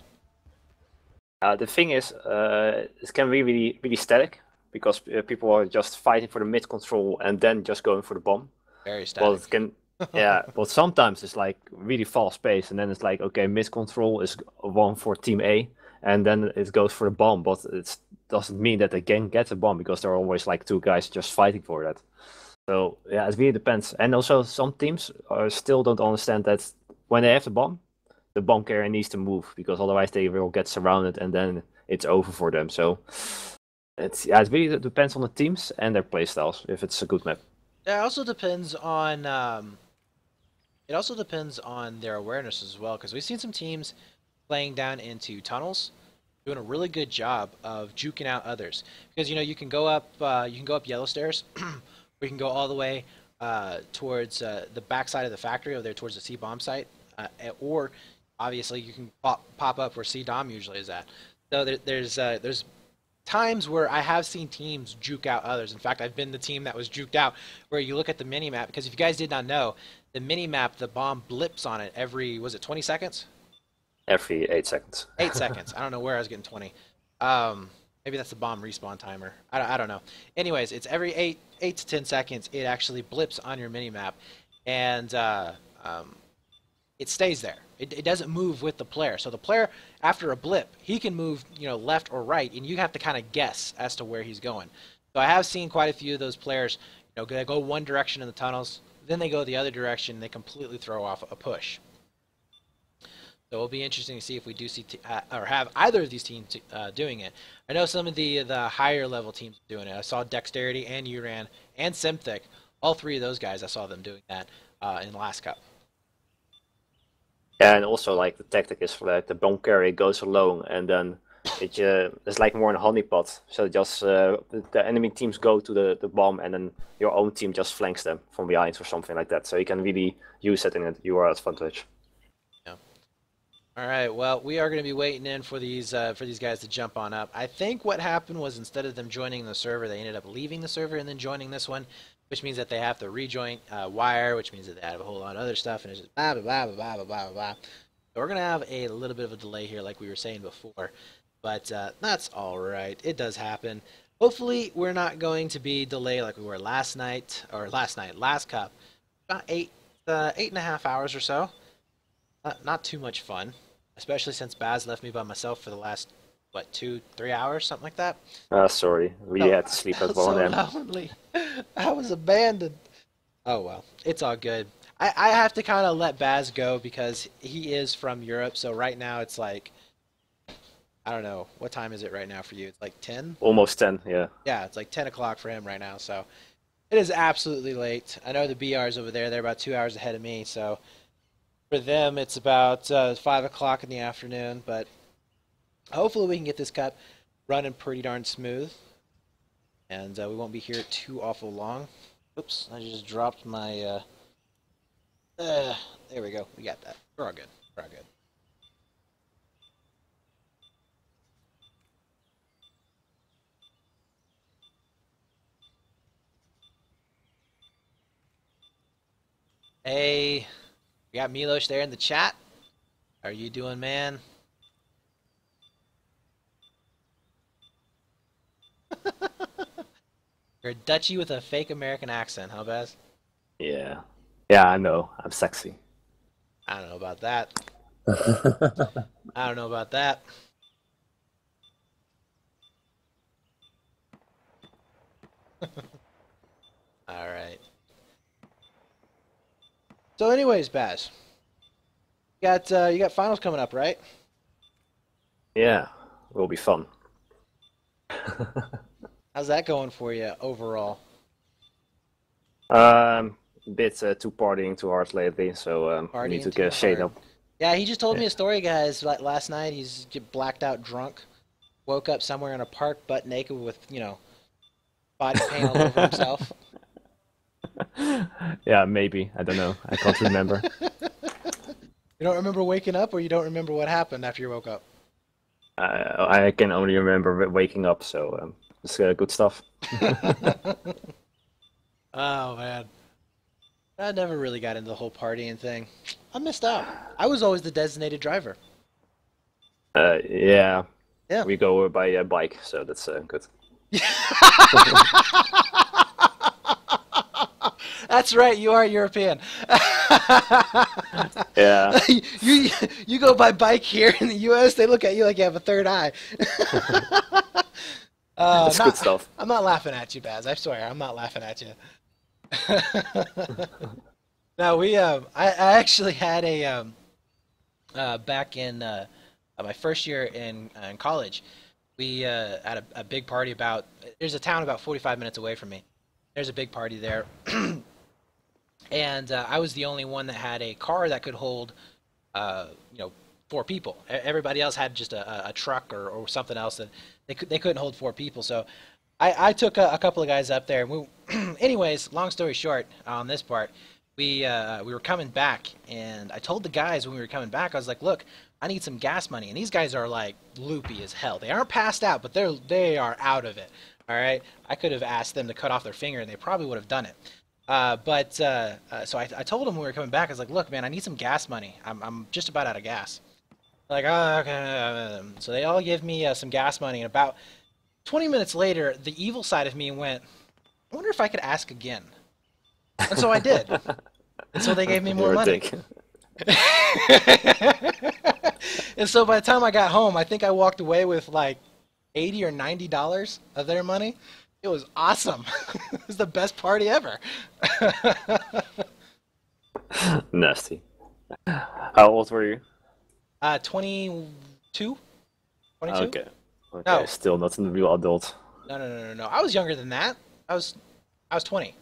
The thing is, it can be really static because people are just fighting for the mid control and then just going for the bomb. Very Well, static. it can, yeah. But sometimes it's like really fast pace, and then it's like okay, mid control is one for team A, and then it goes for the bomb. But it doesn't mean that they can get the bomb because there are always like two guys just fighting for that. So yeah, it really depends. And also, some teams still don't understand that when they have the bomb carrier needs to move because otherwise they will get surrounded and then it's over for them. So it really depends on the teams and their playstyles if it's a good map. It also depends on it also depends on their awareness as well, because we've seen some teams playing down into tunnels, doing a really good job of juking out others. Because you can go up yellow stairs, or you can go all the way towards the backside of the factory over there towards the C bomb site, or obviously you can pop up where C dom usually is at. So there's times where I have seen teams juke out others. In fact, I've been the team that was juked out. Where you look at the mini map, because if you guys did not know, the mini map, the bomb blips on it every, was it 20 seconds? Every 8 seconds. 8 seconds. I don't know where I was getting 20. Maybe that's the bomb respawn timer. I don't know. Anyways, it's every 8 to 10 seconds it actually blips on your mini map, and it stays there. It doesn't move with the player. So the player, after a blip, he can move, left or right, and you have to kind of guess as to where he's going. So I have seen quite a few of those players, they go one direction in the tunnels, then they go the other direction, and they completely throw off a push. So it'll be interesting to see if we do see or have either of these teams doing it. I know some of the higher level teams doing it. I saw Dexterity and Uran and Simthic. All three of those guys, I saw them doing that in the last cup. Yeah, and also like the tactic is for like the bomb carrier goes alone and then it's like more in a honeypot. So just the enemy teams go to the bomb and then your own team just flanks them from behind or something like that. So you can really use it in your advantage. Yeah. All right. Well, we are going to be waiting in for these guys to jump on up. I think what happened was instead of them joining the server, they ended up leaving the server and then joining this one, which means that they have to rejoin Wire, which means that they have a whole lot of other stuff, and it's just blah, blah, blah, blah, blah, blah, blah. So we're going to have a little bit of a delay here, like we were saying before, but that's all right. It does happen. Hopefully, we're not going to be delayed like we were last cup. About 8.5 hours or so. Not too much fun, especially since Baz left me by myself for the last, 2-3 hours, something like that. Sorry, we No, had to sleep at 1 so a.m. lonely. I was abandoned. Oh well, it's all good. I have to kind of let Baz go because he is from Europe. So right now it's like, I don't know, what time is it right now for you? It's like 10? Almost 10, yeah. Yeah, it's like 10 o'clock for him right now. So it is absolutely late. I know the BR's over there. They're about 2 hours ahead of me. So for them, it's about 5 o'clock in the afternoon. But hopefully we can get this cup running pretty darn smooth. And we won't be here too awful long. Oops, I just dropped my... there we go. We got that. We're all good. We're all good. Hey, we got Milos there in the chat. How are you doing, man? You're a Dutchie with a fake American accent, huh, Baz? Yeah. Yeah, I know. I'm sexy. I don't know about that. I don't know about that. All right. So, anyways, Baz, you got finals coming up, right? Yeah, will be fun. How's that going for you overall? A bit too partying too hard lately, so we need Partying to too get shade hard. up. Yeah, he just told Yeah. me a story, guys. Like last night, he's blacked out drunk, woke up somewhere in a park, butt naked with body paint all over himself. Yeah, maybe. I don't know. I can't remember. You don't remember waking up, or you don't remember what happened after you woke up? I can only remember waking up, so it's good stuff. Oh man, I never really got into the whole partying thing. I missed out. I was always the designated driver. Yeah, Yeah. we go by bike, so that's good. That's right. You are European. Yeah, you you go by bike here in the U.S. They look at you like you have a third eye. that's good Not. stuff. I'm not laughing at you, Baz. I swear, I'm not laughing at you. No, I actually had back in my first year in college, we had a big party about. There's a town about 45 minutes away from me. There's a big party there, and I was the only one that had a car that could hold, uh, you know, four people. Everybody else had just a truck or something else that they couldn't hold four people. So I took a couple of guys up there. And anyways, long story short, on this part, we were coming back, and I told the guys when we were coming back, I was like, look, I need some gas money, and these guys are like loopy as hell. They aren't passed out, but they are out of it. All right, I could have asked them to cut off their finger, and they probably would have done it. So I told them when we were coming back, I was like, look, man, I need some gas money. I'm just about out of gas. Like, oh, okay. So they all give me some gas money, and about 20 minutes later, the evil side of me went, I wonder if I could ask again. And so I did. And so they gave me more You're a money. dick. And so by the time I got home, I think I walked away with like 80 or $90 of their money. It was awesome. It was the best party ever. Nasty. How old were you? 22? 22? Okay. Okay, No. still not a real adult. No. I was younger than that. I was 20.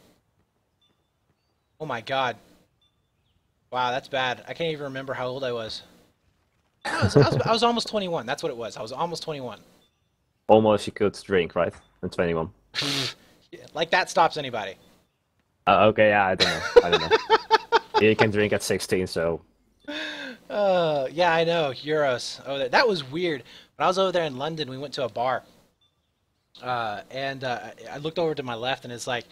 Oh my God. Wow, that's bad. I can't even remember how old I was. I was almost 21. That's what it was. I was almost 21. Almost you could drink, right? I'm 21. Like that stops anybody. Okay, yeah, I don't know. I don't know. You can drink at 16, so Yeah, I know. Euros. Oh, that was weird. When I was over there in London, we went to a bar. And I looked over to my left, and it's like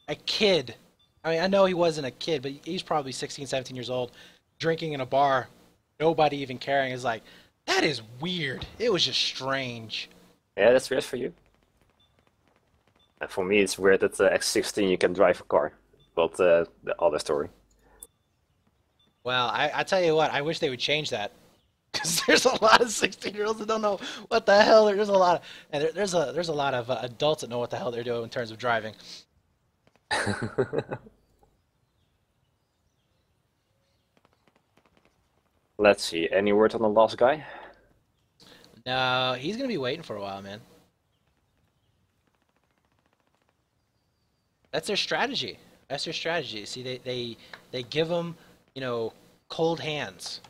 a kid. I mean, I know he wasn't a kid, but he's probably 16, 17 years old, drinking in a bar, nobody even caring. Is like, that is weird. It was just strange. yeah, that's weird for you. And for me, it's weird that at 16 you can drive a car. But the other story. Well, I tell you what, I wish they would change that. Because there's a lot of 16-year-olds that don't know what the hell. There's a lot of, and there's a lot of adults that know what the hell they're doing in terms of driving. Let's see. Any word on the last guy? No, he's gonna be waiting for a while, man. That's their strategy. That's their strategy. See, they give them, cold hands.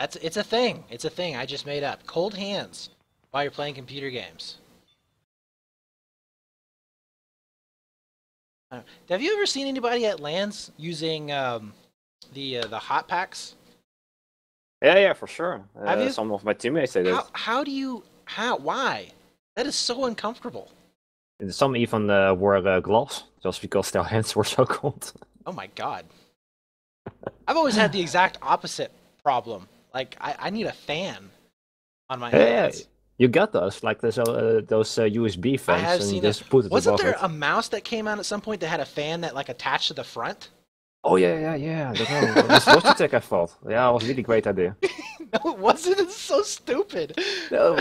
It's a thing. It's a thing I just made up. Cold hands while you're playing computer games. Have you ever seen anybody at LANs using the hot packs? Yeah, for sure. Have you? Some of my teammates say that. How do you why? That is so uncomfortable. And some even wore gloves just because their hands were so cold. Oh my God. I've always had the exact opposite problem. Like I need a fan on my Yeah, hands. you got those like those USB I fans, have and you seen it. just put it Wasn't above there it. a mouse that came out at some point that had a fan that like attached to the front? Oh yeah. I don't know. It was Logitech, I thought. Yeah, it was a really great idea. No, it wasn't. It's so stupid. No,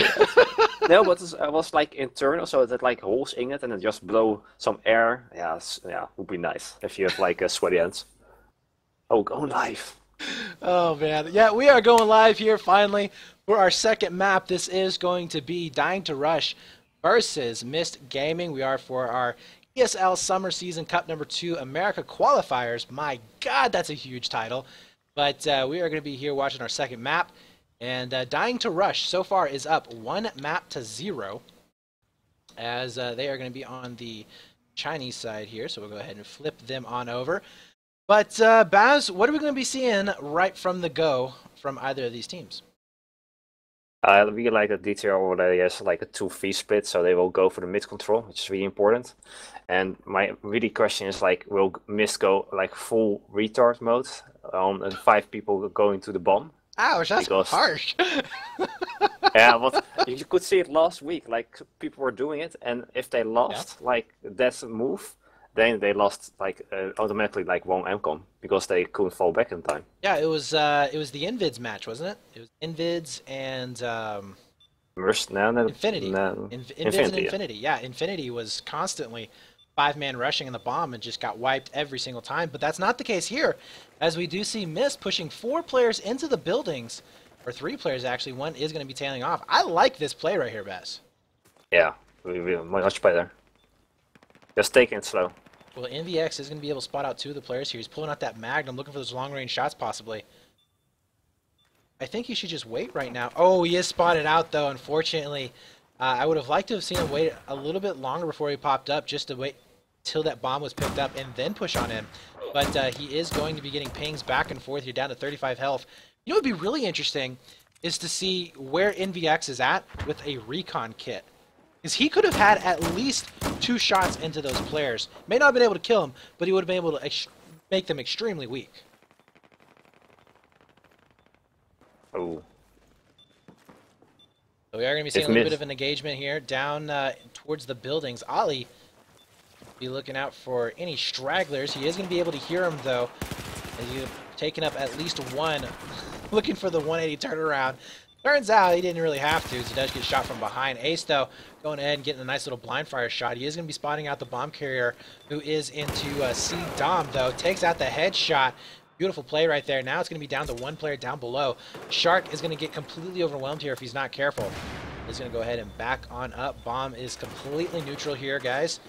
no, but it was like internal, so it had like holes in it, and it just blow some air. Yeah, yeah, would be nice if you have like sweaty hands. Oh, go live. Oh man, yeah, we are going live here finally for our second map. This is going to be Dying to Rush versus mYst Gaming. We are for our ESL Summer Season Cup number 2 America qualifiers. My God, that's a huge title. But we are going to be here watching our second map. And Dying to Rush so far is up 1-0, as they are going to be on the Chinese side here. So we'll go ahead and flip them on over. But Baz, what are we going to be seeing right from the go from either of these teams? We like that DTR already has like a 2v split, so they will go for the mid control, which is really important. And my really question is like, will mYst go like full retard mode and 5 people going to the bomb? Ouch, that's harsh. Yeah, but you could see it last week. Like people were doing it, and if they lost like that move, then they lost like automatically like 1 MCOM because they couldn't fall back in time. Yeah, it was the Invids match, wasn't it? It was Invids and Infinity. Invids and Infinity. Yeah, Infinity was constantly 5-man rushing in the bomb and just got wiped every single time. But that's not the case here, as we do see mYst pushing 4 players into the buildings, or 3 players actually. One is going to be tailing off. I like this play right here, Bess. Yeah, we much better. Just taking it slow. Well, NVX is going to be able to spot out 2 of the players here. He's pulling out that Magnum, looking for those long-range shots possibly. I think he should just wait right now. Oh, he is spotted out, though, unfortunately. I would have liked to have seen him wait a little bit longer before he popped up, just to wait till that bomb was picked up and then push on him. But he is going to be getting pings back and forth here, down to 35 health. You know what would be really interesting is to see where NVX is at with a recon kit. Because he could have had at least 2 shots into those players. May not have been able to kill them, but he would have been able to make them extremely weak. Oh. So we are going to be seeing a little bit of an engagement here down towards the buildings. Ali be looking out for any stragglers. He is going to be able to hear them, though, as he's taken up at least 1. Looking for the 180 turnaround. Turns out he didn't really have to, as he does get shot from behind. Ace, though, going ahead and getting a nice little blind fire shot. He is going to be spotting out the bomb carrier, who is into C Dom, though. Takes out the headshot. Beautiful play right there. Now it's going to be down to 1 player down below. Shark is going to get completely overwhelmed here if he's not careful. He's going to go ahead and back on up. Bomb is completely neutral here, guys.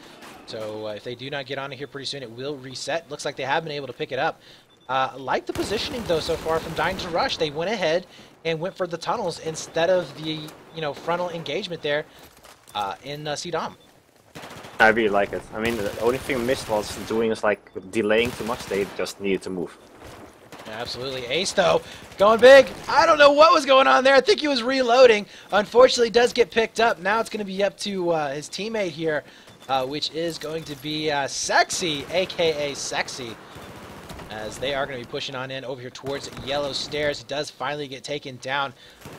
So if they do not get on it here pretty soon, it will reset. Looks like they have been able to pick it up. Like the positioning, though, so far from Dying to Rush. They went ahead and went for the tunnels instead of the frontal engagement there in C-Dom. I really like it. I mean, the only thing mYst was doing is like delaying too much. They just needed to move. Yeah, absolutely. Ace, though, going big. I don't know what was going on there. I think he was reloading. Unfortunately, does get picked up. Now it's going to be up to his teammate here, which is going to be Sexy, a.k.a. Sexy, as they are going to be pushing on in over here towards Yellow Stairs. It does finally get taken down.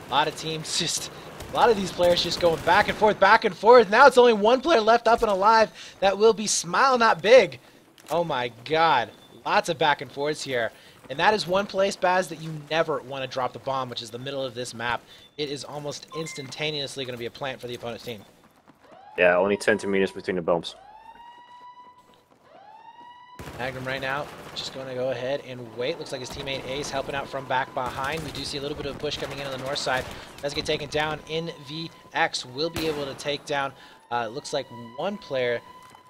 A lot of teams just... A lot of these players just going back and forth, back and forth. Now it's only 1 player left up and alive. That will be Smile Not Big. Oh my god. Lots of back and forths here. And that is one place, Baz, that you never want to drop the bomb, which is the middle of this map. It is almost instantaneously going to be a plant for the opponent's team. Yeah, only 20 meters between the bombs. Magnum right now just going to go ahead and wait. Looks like his teammate Ace helping out from back behind. We do see a little bit of a push coming in on the north side. Does get taken down. NVX will be able to take down, looks like 1 player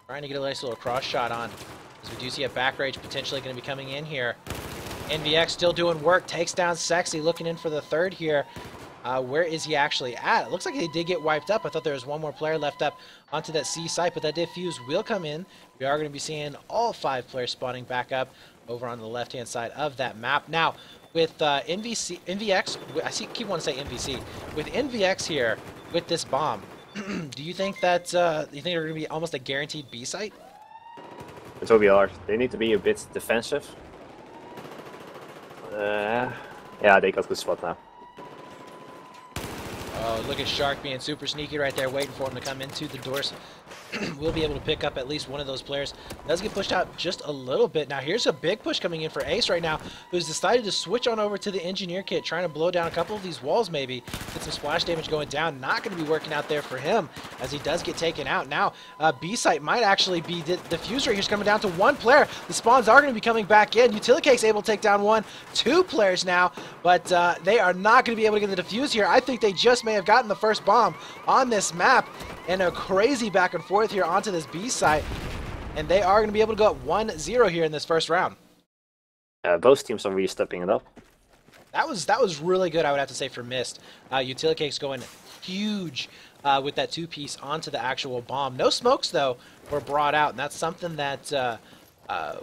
trying to get a nice little cross shot on. As we do see a back rage potentially going to be coming in here. NVX still doing work. Takes down Sexy, looking in for the 3rd here. Where is he actually at? It looks like he did get wiped up. I thought there was 1 more player left up onto that C site, but that diffuse will come in. We are going to be seeing all 5 players spawning back up over on the left-hand side of that map. Now, with NVX, keep wanting to say NVC. With NVX here, with this bomb, do you think that you think they're going to be almost a guaranteed B site? It will be hard. They need to be a bit defensive. Yeah, they got good spot now. Oh, look at Shark being super sneaky right there, waiting for him to come into the doors. We'll be able to pick up at least 1 of those players. Does get pushed out just a little bit. Now, here's a big push coming in for Ace right now, who's decided to switch on over to the engineer kit, trying to blow down a couple of these walls maybe. Get some splash damage going down. Not going to be working out there for him, as he does get taken out. Now, B-site might actually be diffuser. Here's coming down to 1 player. The spawns are going to be coming back in. Utilicake's able to take down 1. 2 players now, but they are not going to be able to get the defuse here. I think they just may have gotten the first bomb on this map, and a crazy back and forth here onto this B site, and they are going to be able to go up 1-0 here in this first round. Both teams are really stepping it up. That was really good, I would have to say, for mYst. Utility going huge with that two-piece onto the actual bomb. No smokes, though, were brought out, and that's something that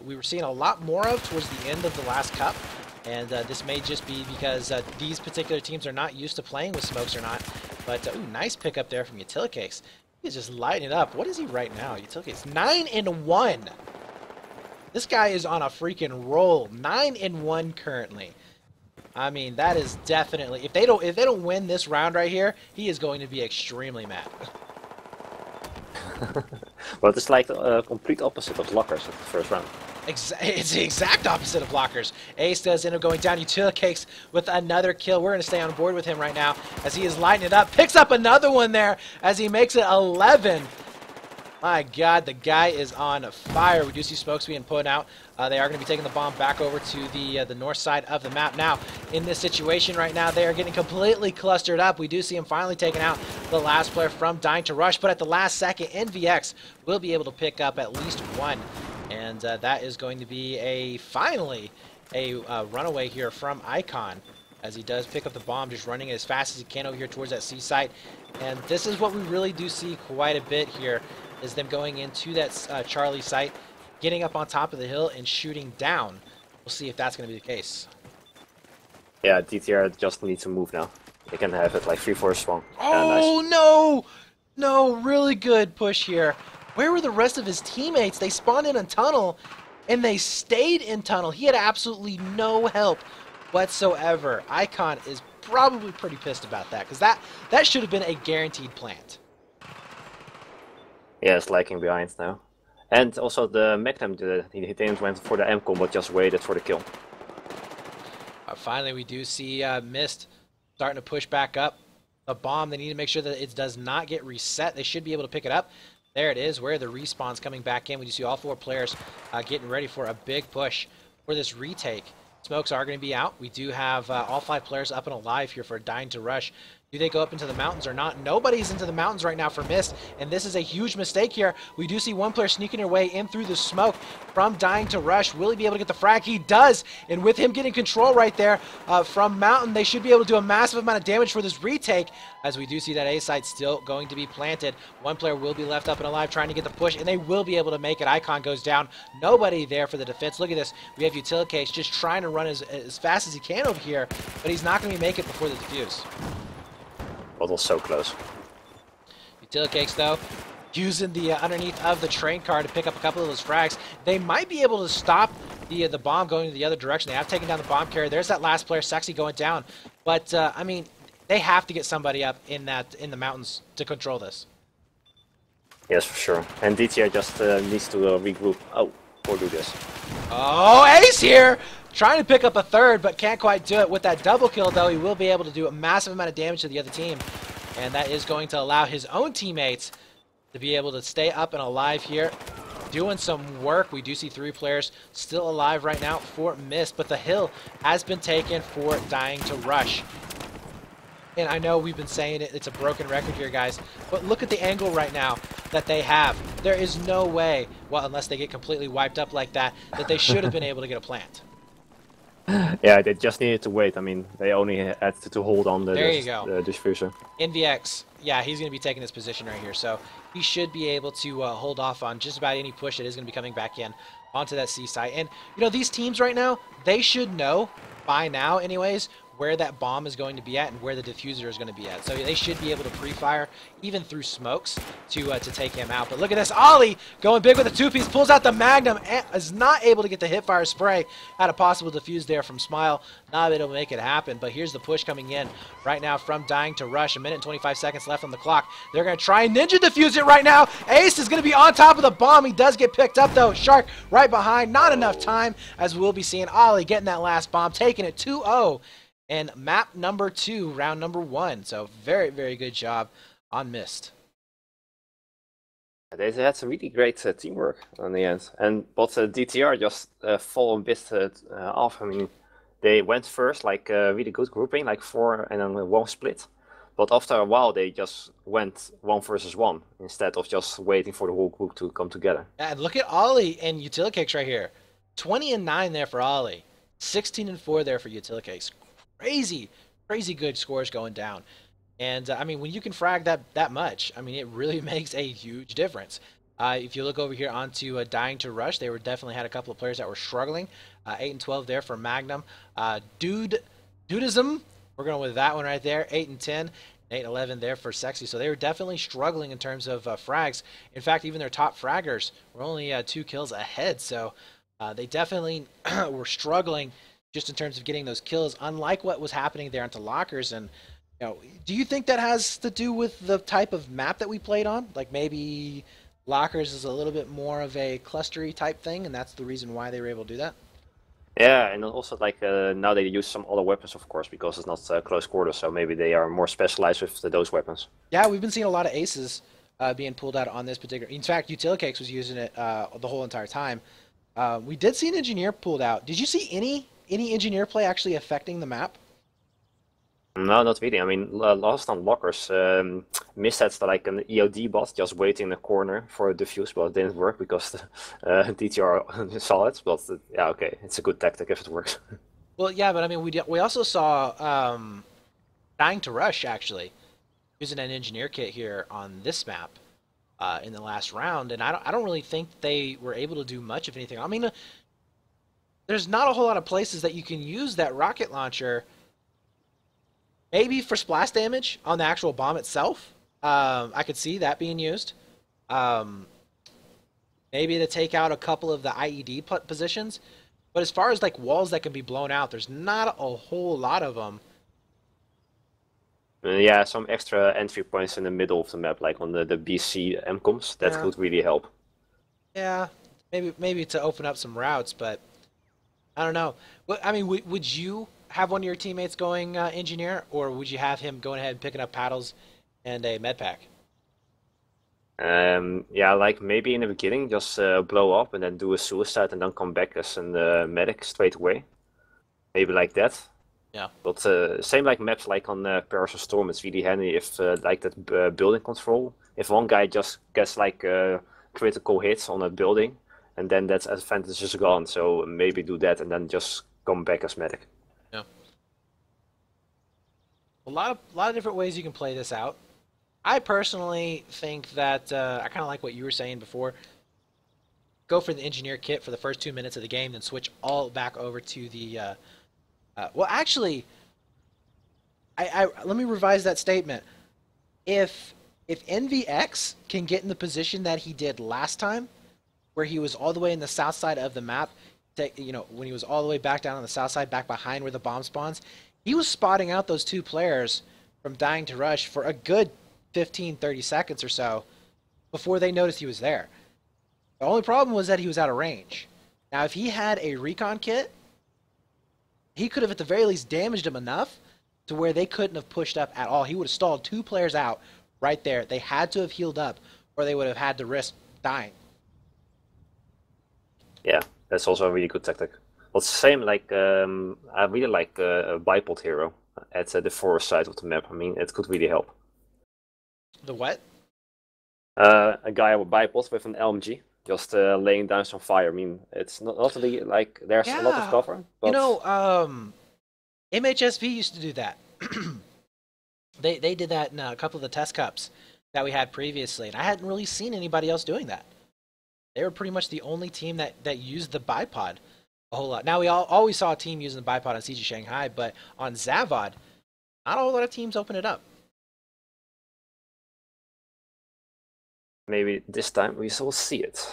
we were seeing a lot more of towards the end of the last cup. And this may just be because these particular teams are not used to playing with smokes or not. But, ooh, nice pickup there from Utility. He's just lighting it up. What is he right now? Utility 9-1. This guy is on a freaking roll. 9-1 currently. I mean, that is definitely, if they don't win this round right here, he is going to be extremely mad. But it's like the complete opposite of Lockers at the first round. It's the exact opposite of blockers. Ace does end up going down. Utility with another kill. We're going to stay on board with him right now as he is lighting it up. Picks up another one there as he makes it 11. My God, the guy is on fire. We do see smokes being put out. They are going to be taking the bomb back over to the north side of the map. Now, in this situation right now, they are getting completely clustered up. We do see him finally taking out the last player from Dying to Rush, but at the last second, NVX will be able to pick up at least one. And that is going to be finally a runaway here from Icon, as he does pick up the bomb, just running as fast as he can over here towards that C site. And this is what we really do see quite a bit here, is them going into that Charlie site, getting up on top of the hill and shooting down. We'll see if that's going to be the case. Yeah, DTR just needs to move now. They can have it like 3-4 strong. Oh, nice. no! No, really good push here. Where were the rest of his teammates? They spawned in a tunnel, and they stayed in tunnel. He had absolutely no help whatsoever. Icon is probably pretty pissed about that, because that should have been a guaranteed plant. Yeah, it's lagging behind now. And also the Magnum, he didn't went for the M-com, but just waited for the kill. Finally, we do see mYst starting to push back up. The bomb, they need to make sure that it does not get reset. They should be able to pick it up. There it is, where the respawn's coming back in. We do see all four players getting ready for a big push for this retake. Smokes are going to be out. We do have all 5 players up and alive here for Dying to Rush. Do they go up into the mountains or not? Nobody's into the mountains right now for mYst, and this is a huge mistake here. We do see one player sneaking their way in through the smoke from Dying to Rush. Will he be able to get the frag? He does, and with him getting control right there from Mountain, they should be able to do a massive amount of damage for this retake, as we do see that A site still going to be planted. One player will be left up and alive trying to get the push, and they will be able to make it. Icon goes down. Nobody there for the defense. Look at this. We have Utility just trying to run as fast as he can over here, but he's not going to make it before the defuse. But was so close. Utility though, using the underneath of the train car to pick up a couple of those frags. They might be able to stop the bomb going the other direction. They have taken down the bomb carrier. There's that last player, Sexy, going down. But I mean, they have to get somebody up in the mountains to control this. Yes, for sure. And DTR just needs to regroup. Oh, or do this. Oh, Ace here! Trying to pick up a third, but can't quite do it. With that double kill, though, he will be able to do a massive amount of damage to the other team. And that is going to allow his own teammates to be able to stay up and alive here. Doing some work. We do see 3 players still alive right now for mYst, but the hill has been taken for Dying to Rush. And I know we've been saying it, it's a broken record here, guys, but look at the angle right now that they have. There is no way, well, unless they get completely wiped up like that, that they should have been able to get a plant. Yeah, they just needed to wait. I mean, they only had to hold on the diffuser. NVX, yeah, he's going to be taking his position right here, so he should be able to hold off on just about any push that is going to be coming back in onto that C site. And, you know, these teams right now, they should know, by now anyways, where that bomb is going to be at and where the diffuser is going to be at. So they should be able to pre-fire even through smokes to take him out. But look at this. Ollie going big with a 2-piece, pulls out the Magnum, and is not able to get the hipfire spray. Had a possible defuse there from Smile. Not able to make it happen, but here's the push coming in right now from Dying to Rush. 1 minute and 25 seconds left on the clock. They're going to try and ninja defuse it right now. Ace is going to be on top of the bomb. He does get picked up, though. Shark right behind. Not enough time, as we'll be seeing Ollie getting that last bomb, taking it 2-0. And map number 2, round number 1. So very, very good job on mYst. They had some really great teamwork on the end. But DTR just fall a bit off. I mean, they went first, like really good grouping, like 4 and then 1 split. But after a while, they just went 1 versus 1 instead of just waiting for the whole group to come together. And look at Ollie and Utility right here. 20 and 9 there for Ollie. 16 and 4 there for Utilicakes. Crazy, crazy good scores going down. And I mean, when you can frag that much, I mean, it really makes a huge difference. If you look over here onto Dying to Rush, they were definitely had a couple of players that were struggling. 8 and 12 there for Magnum. Dudism, we're going with that one right there. 8 and 10. 8 and 11 there for Sexy. So they were definitely struggling in terms of frags. In fact, even their top fraggers were only 2 kills ahead. So they definitely were struggling just in terms of getting those kills, unlike what was happening there onto lockers. And you know, do you think that has to do with the type of map that we played on? Like maybe lockers is a little bit more of a clustery type thing, and that's the reason why they were able to do that? Yeah, and also like now they use some other weapons, of course, because it's not close quarters. So maybe they are more specialized with those weapons. Yeah, we've been seeing a lot of aces being pulled out on this particular. In fact, Utilicakes was using it the whole entire time. We did see an engineer pulled out. Did you see any engineer play actually affecting the map? No, not really. I mean, last on lockers, mYst had like an EOD bot just waiting in the corner for a defuse, but it didn't work because the DTR saw it. But yeah, okay, it's a good tactic if it works. Well, yeah, but I mean, we also saw Dying to Rush actually using an engineer kit here on this map in the last round, and I don't really think they were able to do much of anything. I mean, there's not a whole lot of places that you can use that rocket launcher. Maybe for splash damage on the actual bomb itself. I could see that being used. Maybe to take out a couple of the IED positions. But as far as like walls that can be blown out, there's not a whole lot of them. Yeah, some extra entry points in the middle of the map, like on the BC MCOMs, that could really help. Yeah, maybe to open up some routes, but I don't know. I mean, would you have one of your teammates going engineer, or would you have him going ahead and picking up paddles and a med pack? Yeah, like maybe in the beginning, just blow up and then do a suicide and then come back as a medic straight away. Maybe like that. Yeah. But same like maps like on Paris or Storm, it's really handy if like that building control. If one guy just gets like critical hits on a building, and then that advantage is gone. So maybe do that and then just come back as medic. Yeah. A lot of different ways you can play this out. I personally think that I kind of like what you were saying before. Go for the engineer kit for the first 2 minutes of the game, then switch all back over to the. Well, actually, I let me revise that statement. If NVX can get in the position that he did last time, where he was all the way in the south side of the map, when he was all the way back down on the south side, back behind where the bomb spawns, he was spotting out those 2 players from Dying to Rush for a good 15-30 seconds or so before they noticed he was there. The only problem was that he was out of range. Now, if he had a recon kit, he could have at the very least damaged him enough to where they couldn't have pushed up at all. He would have stalled 2 players out right there. They had to have healed up, or they would have had to risk dying. Yeah, that's also a really good tactic. Well, it's the same like I really like a bipod hero at the forest side of the map. I mean, it could really help. The what? A guy with bipods with an LMG, just laying down some fire. I mean, it's not really like there's a lot of cover. But... You know, MHSV used to do that. They did that in a couple of the test cups that we had previously, and I hadn't really seen anybody else doing that. They were pretty much the only team that used the bipod a whole lot. Now, we always saw a team using the bipod on Siege of Shanghai, but on Zavod, not a whole lot of teams open it up. Maybe this time we will see it.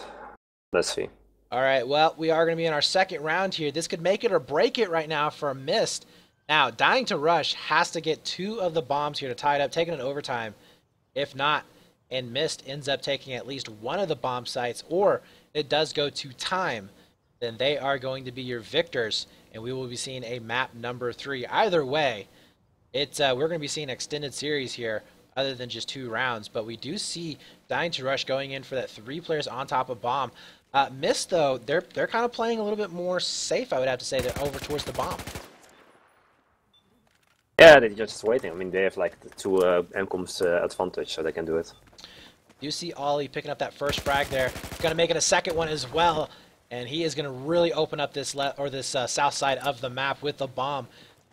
Let's see. All right, well, we are going to be in our second round here. This could make it or break it right now for mYst. Now, Dying to Rush has to get 2 of the bombs here to tie it up, taking an overtime. If not, and mYst ends up taking at least 1 of the bomb sites, or it does go to time, then they are going to be your victors, and we will be seeing a map number 3. Either way, we're going to be seeing an extended series here, other than just 2 rounds, but we do see Dying to Rush going in for that 3 players on top of bomb. mYst, though, they're kind of playing a little bit more safe, I would have to say, over towards the bomb. Yeah, they're just waiting. I mean, they have like the 2 MCOMs advantage, so they can do it. You see Ollie picking up that first frag there. Going to make it a second one as well. and he is going to really open up this south side of the map with the bomb,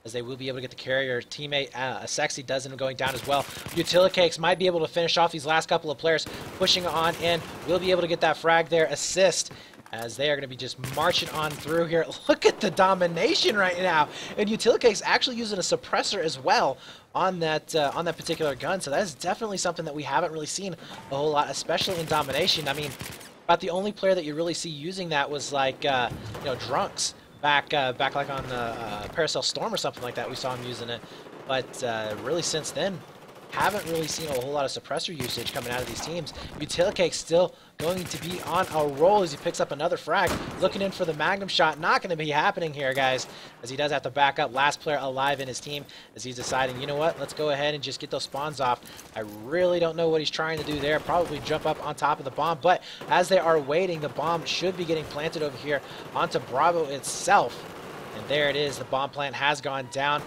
as they will be able to get the carrier. Teammate Sexy does end up going down as well. Utilicakes might be able to finish off these last couple of players, pushing on in. Will be able to get that frag there, assist, as they are going to be just marching on through here. Look at the domination right now, and Utilicakes actually using a suppressor as well on that particular gun. So that is definitely something that we haven't really seen a whole lot, especially in domination. I mean, about the only player that you really see using that was like Drunks. Back like on Paracel Storm or something like that, we saw him using it. But really since then, haven't really seen a whole lot of suppressor usage coming out of these teams. Utilicake still going to be on a roll as he picks up another frag. Looking in for the Magnum shot. Not going to be happening here, guys, as he does have to back up. Last player alive in his team as he's deciding, you know what, let's go ahead and just get those spawns off. I really don't know what he's trying to do there. Probably jump up on top of the bomb, but as they are waiting, the bomb should be getting planted over here onto Bravo itself. And there it is. The bomb plant has gone down.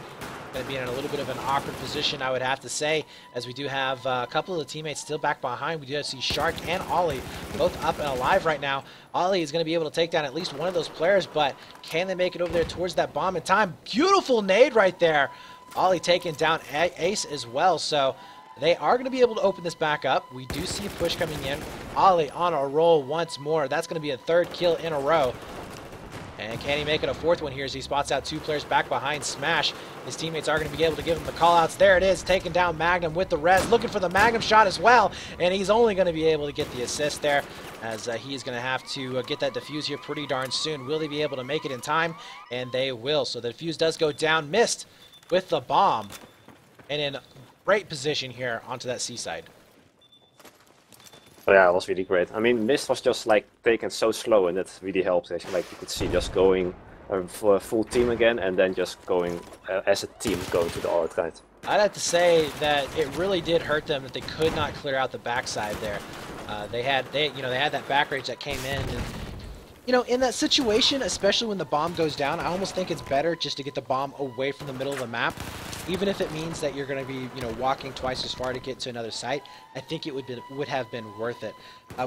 Going to be in a little bit of an awkward position, I would have to say, as we do have a couple of the teammates still back behind. We do see Shark and Ollie both up and alive right now. Ollie is going to be able to take down at least one of those players, but can they make it over there towards that bomb in time? Beautiful nade right there. Ollie taking down Ace as well, so they are going to be able to open this back up. We do see a push coming in. Ollie on a roll once more. That's going to be a third kill in a row. And can he make it a fourth one here as he spots out two players back behind Smash? His teammates are going to be able to give him the callouts. There it is, taking down Magnum with the res, looking for the Magnum shot as well. And he's only going to be able to get the assist there, as he's going to have to get that defuse here pretty darn soon. Will they be able to make it in time? And they will. So the defuse does go down. mYst with the bomb. And in great position here onto that seaside. Oh, yeah, it was really great. I mean, mYst was just like taken so slow, and that really helped. Actually, like you could see, just going for a full team again, and then just going as a team going to the alt right. I'd have to say that it really did hurt them that they could not clear out the backside there. They had that back rage that came in, and in that situation, especially when the bomb goes down, I almost think it's better just to get the bomb away from the middle of the map, even if it means that you're going to be walking twice as far to get to another site. I think it would have been worth it.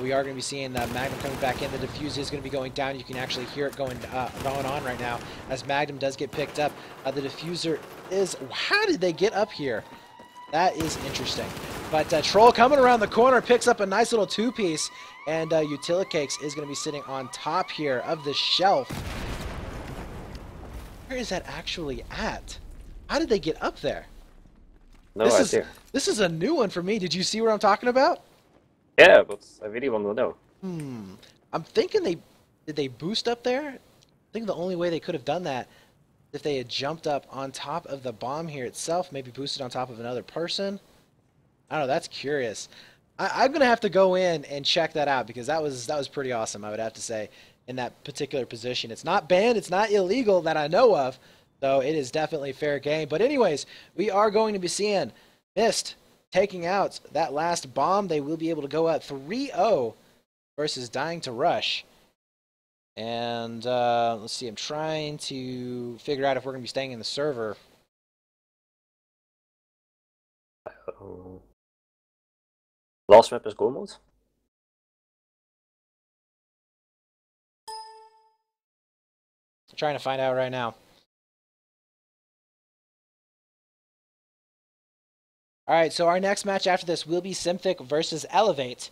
We are going to be seeing Magnum coming back in. The defuse is going to be going down. You can actually hear it going on right now as Magnum does get picked up. The diffuser is... How did they get up here? That is interesting. But Troll coming around the corner picks up a nice little two-piece, and Utilicakes is going to be sitting on top here of the shelf. Where is that actually at? How did they get up there? No idea. This is a new one for me. Did you see what I'm talking about? Yeah, but I really want to know. I'm thinking did they boost up there? I think the only way they could have done that if they had jumped up on top of the bomb here itself, maybe boosted on top of another person. I don't know. That's curious. I'm gonna have to go in and check that out, because that was pretty awesome, I would have to say, in that particular position. It's not banned. It's not illegal that I know of. So it is definitely fair game. But anyways, we are going to be seeing mYst taking out that last bomb. They will be able to go up 3-0 versus Dying to Rush. And let's see, I'm trying to figure out if we're going to be staying in the server. Last map is goal mode. I'm trying to find out right now. All right, so our next match after this will be Synthic versus Elevate.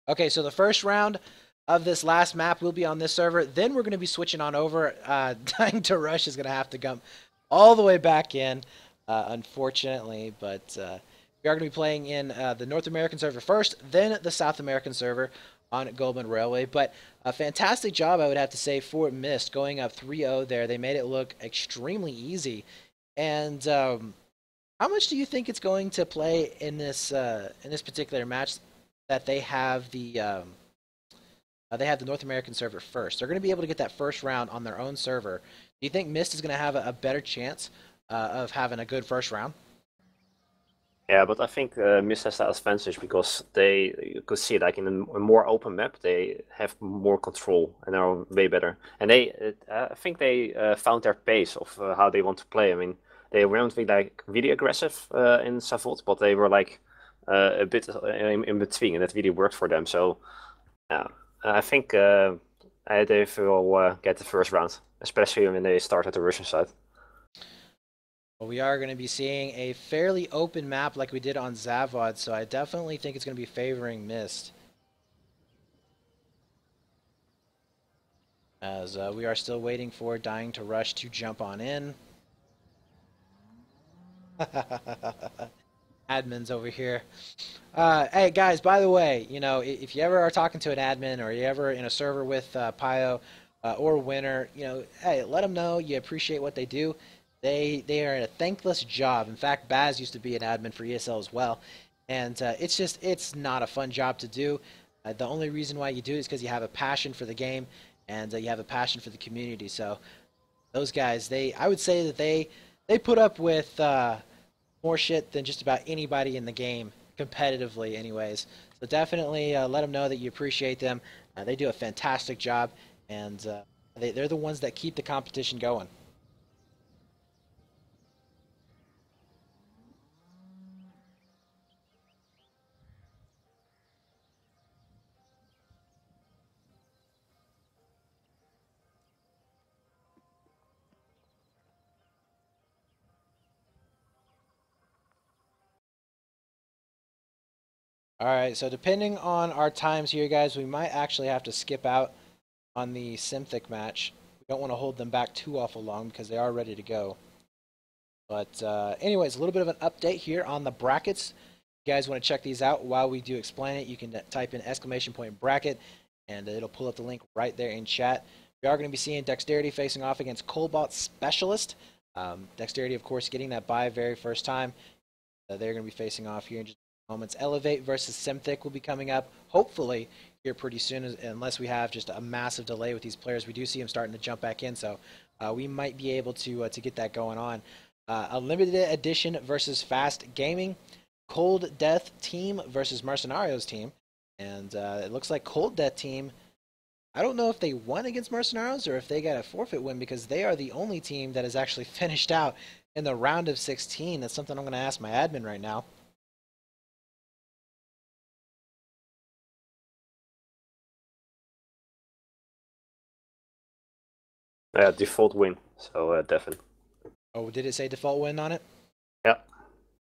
Okay, so the first round of this last map will be on this server. Then we're going to be switching on over. Dying to Rush is going to have to come all the way back in, unfortunately. But we are going to be playing in the North American server first, then the South American server on Goldman Railway. But a fantastic job, I would have to say, for mYst going up 3-0 there. They made it look extremely easy. And how much do you think it's going to play in this particular match that they have the North American server first? They're going to be able to get that first round on their own server. Do you think mYst is going to have a better chance of having a good first round? Yeah, but I think mYst has that advantage because you could see like in a more open map, they have more control and are way better. And I think they found their pace of how they want to play. I mean, they weren't really aggressive in Savold, but they were like a bit in between, and that really worked for them. So yeah, I think they will get the first round, especially when they start at the Russian side. Well, we are going to be seeing a fairly open map like we did on Zavod, so I definitely think it's going to be favoring mYst. As we are still waiting for Dying to Rush to jump on in. Admins over here. Hey guys, by the way, you know, if you ever are talking to an admin or you ever in a server with Pio or Winner, you know, hey, let them know you appreciate what they do. They are a thankless job. In fact, Baz used to be an admin for ESL as well, and it's not a fun job to do. The only reason why you do it is because you have a passion for the game and you have a passion for the community. So those guys, I would say that they put up with more shit than just about anybody in the game, competitively anyways. So definitely let them know that you appreciate them. They do a fantastic job, and they're the ones that keep the competition going. Alright, so depending on our times here, guys, we might actually have to skip out on the Synthic match. We don't want to hold them back too awful long because they are ready to go. But anyways, a little bit of an update here on the brackets. If you guys want to check these out while we do explain it, you can type in !bracket and it'll pull up the link right there in chat. We are going to be seeing Dexterity facing off against Cobalt Specialist. Dexterity, of course, getting that bye very first time. They're going to be facing off here in just moments. Elevate versus Synthic will be coming up, hopefully, here pretty soon, unless we have just a massive delay with these players. We do see them starting to jump back in, so we might be able to get that going on. A limited edition versus Fast Gaming, Cold Death team versus Mercenarios team, and it looks like Cold Death team, I don't know if they won against Mercenarios or if they got a forfeit win, because they are the only team that has actually finished out in the round of 16. That's something I'm going to ask my admin right now. Default win, so definitely. Oh, did it say default win on it? Yeah.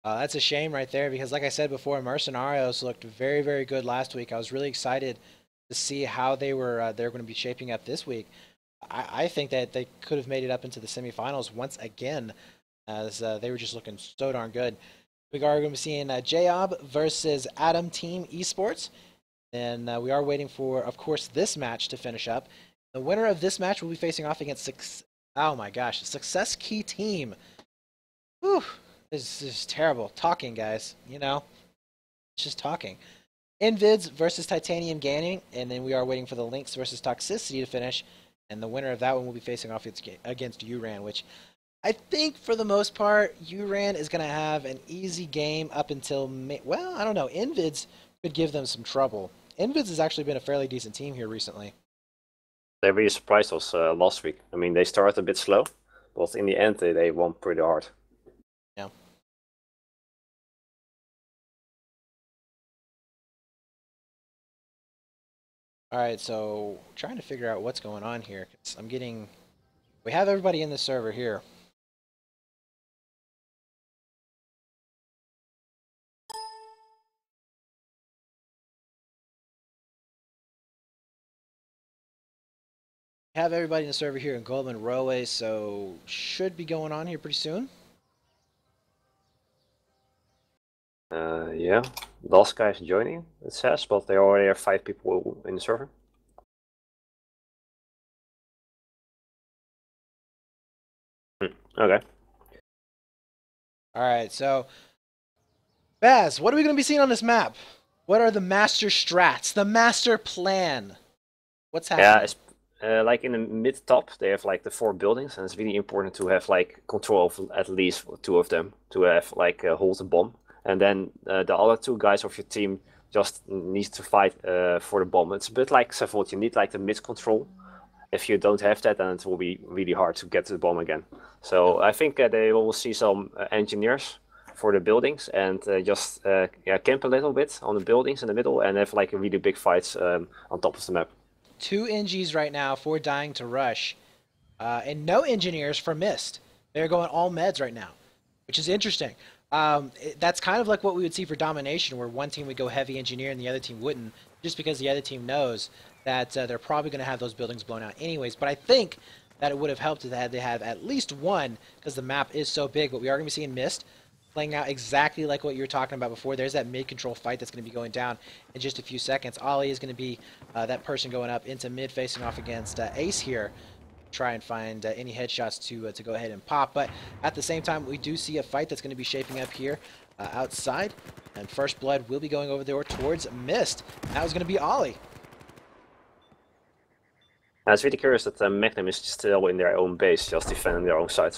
That's a shame right there, because like I said before, Mercenarios looked very, very good last week. I was really excited to see how they're going to be shaping up this week. I think that they could have made it up into the semifinals once again, as they were just looking so darn good. We are going to be seeing Job versus Adam Team Esports, and we are waiting for, of course, this match to finish up. The winner of this match will be facing off against Success Key Team. Whew, this is terrible. Talking, guys, you know, it's just talking. Invids versus Titanium Gaming, and then we are waiting for the Lynx versus Toxicity to finish, and the winner of that one will be facing off against Uran, which I think for the most part, Uran is going to have an easy game up until, well, I don't know, Invids could give them some trouble. Invids has actually been a fairly decent team here recently. They really surprised us last week. I mean, they started a bit slow, but in the end, they won pretty hard. Yeah. All right, so trying to figure out what's going on here, 'cause we have everybody in the server here. Have everybody in the server here in Goldman Railway, so should be going on here pretty soon. Yeah, last guy is joining, it says, but there already are 5 people in the server. Okay. All right, so Baz, what are we going to be seeing on this map? What are the master strats, the master plan? What's happening? Yeah, like in the mid top, they have like the 4 buildings, and it's really important to have like control of at least 2 of them to have like hold the bomb, and then the other 2 guys of your team just need to fight for the bomb. It's a bit like Savold, you need like the mid control. If you don't have that, then it will be really hard to get to the bomb again. So I think they will see some engineers for the buildings and just camp a little bit on the buildings in the middle and have like a really big fights on top of the map. 2 NGs right now for dying to rush, and no engineers for mist. They're going all meds right now, which is interesting. That's kind of like what we would see for domination, where one team would go heavy engineer and the other team wouldn't, just because the other team knows that they're probably going to have those buildings blown out anyways. But I think that it would have helped that they have at least one, because the map is so big. But we are going to be seeing mist playing out exactly like what you were talking about before. There's that mid-control fight that's going to be going down in just a few seconds. Ollie is going to be that person going up into mid, facing off against Ace here. Try and find any headshots to go ahead and pop. But at the same time, we do see a fight that's going to be shaping up here outside. And First Blood will be going over there towards mist. That was going to be Ollie. It's really curious that Magnum is still in their own base, just defending their own side.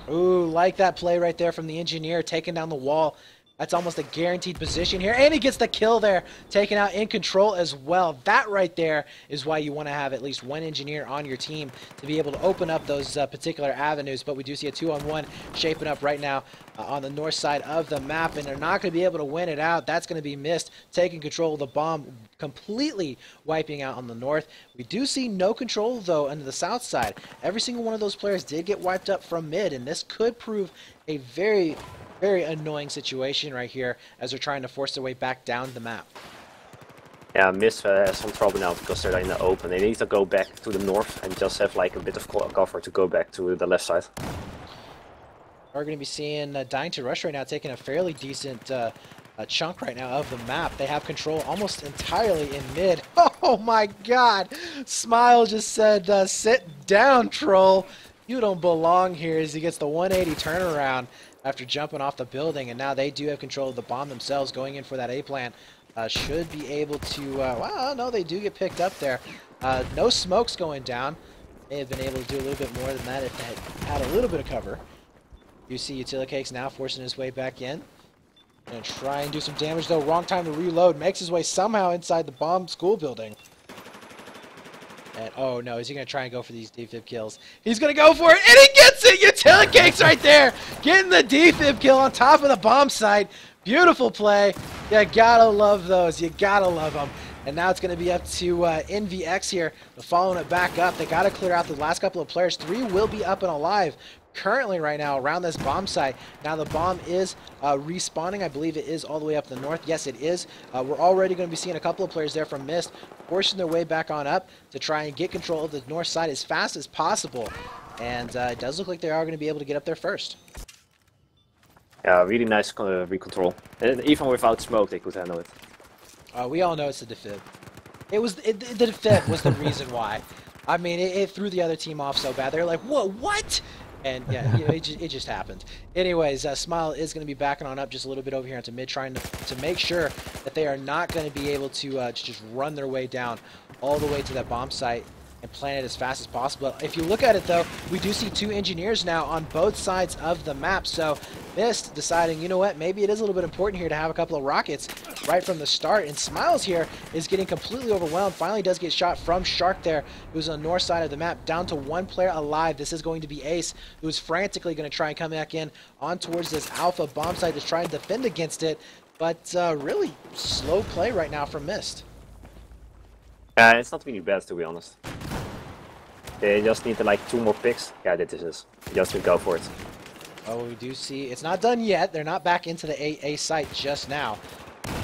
Ooh, like that play right there from the engineer, taking down the wall. That's almost a guaranteed position here. And he gets the kill there, taken out in control as well. That right there is why you want to have at least one engineer on your team to be able to open up those particular avenues. But we do see a 2-on-1 shaping up right now on the north side of the map. And they're not going to be able to win it out. That's going to be missed, taking control of the bomb, completely wiping out on the north. We do see no control, though, on the south side. Every single one of those players did get wiped up from mid. And this could prove a very annoying situation right here as they're trying to force their way back down the map. Yeah, mYst has some trouble now because they're in the open. They need to go back to the north and just have like a bit of cover to go back to the left side. We're going to be seeing Dying to Rush right now taking a fairly decent chunk right now of the map. They have control almost entirely in mid. Oh my god! Smile just said, sit down, troll. You don't belong here, as he gets the 180 turnaround after jumping off the building, and now they do have control of the bomb themselves, going in for that A plant. Should be able to, well, no, they do get picked up there. No smokes going down. May have been able to do a little bit more than that if they had a little bit of cover. You see Utilicakes now forcing his way back in. Gonna try and do some damage, though. Wrong time to reload. Makes his way somehow inside the bomb school building. And, oh no, is he going to try and go for these defib kills? He's going to go for it, and he gets it! Utilicakes right there! Getting the defib kill on top of the bomb site. Beautiful play. You gotta love those. You gotta love them. And now it's going to be up to NVX here. They're following it back up. They got to clear out the last couple of players. 3 will be up and alive currently right now around this bomb site. Now the bomb is respawning. I believe it is all the way up the north. Yes, it is. We're already going to be seeing a couple of players there from mYst forcing their way back on up to try and get control of the north side as fast as possible. And it does look like they are going to be able to get up there first. Yeah, really nice recontrol. And even without smoke, they could handle it. We all know it's the defib. The defib was the reason why. I mean, it threw the other team off so bad. They're like, whoa, what? And yeah, you know, it just happened. Anyways, Smile is going to be backing on up just a little bit over here into mid, trying to make sure that they are not going to be able to just run their way down all the way to that bomb site and plant it as fast as possible. If you look at it, though, we do see 2 engineers now on both sides of the map. So mYst deciding, you know what, maybe it is a little bit important here to have a couple of rockets right from the start. And Smiles here is getting completely overwhelmed. Finally does get shot from Shark there, who's on the north side of the map, down to 1 player alive. This is going to be Ace, who's frantically going to try and come back in on towards this Alpha bomb site to try and defend against it. But really slow play right now from mYst. It's not really bad, to be honest. They just need like 2 more picks. Yeah, this is. Just go for it. Oh, we do see it's not done yet. They're not back into the A site just now.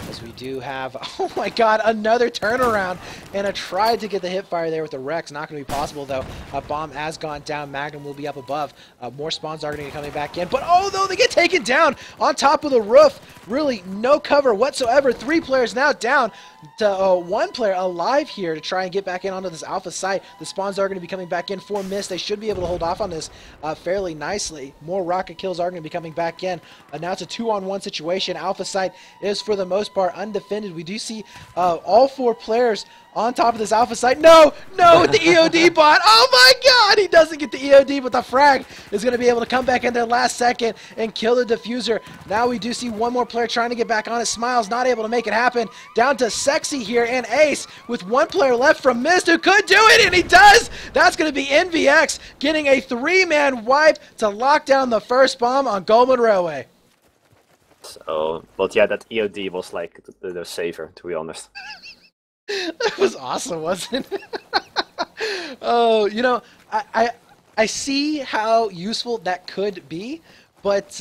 As we do have, oh my god, another turnaround. And a try to get the hip fire there with the Rex. Not going to be possible, though. A bomb has gone down. Magnum will be up above. More spawns are going to be coming back in. But, oh, no, they get taken down on top of the roof. Really, no cover whatsoever. 3 players now down to 1 player alive here to try and get back in onto this Alpha site. The spawns are going to be coming back in for mYst. They should be able to hold off on this fairly nicely. More rocket kills are going to be coming back in. Now it's a 2-on-1 situation. Alpha site is, for the most part, undefended. We do see all 4 players on top of this alpha site. No, no, with the EOD bot. Oh my god, he doesn't get the EOD, but the frag is going to be able to come back in there last second and kill the diffuser. Now we do see one more player trying to get back on it. Smiles not able to make it happen. Down to Sexy here and Ace with one player left from mYst who could do it, and he does. That's going to be NVX getting a 3-man wipe to lock down the first bomb on Goldman Railway. So, but yeah, that EOD was like the saver, to be honest. That was awesome, wasn't it? Oh, you know, I see how useful that could be, but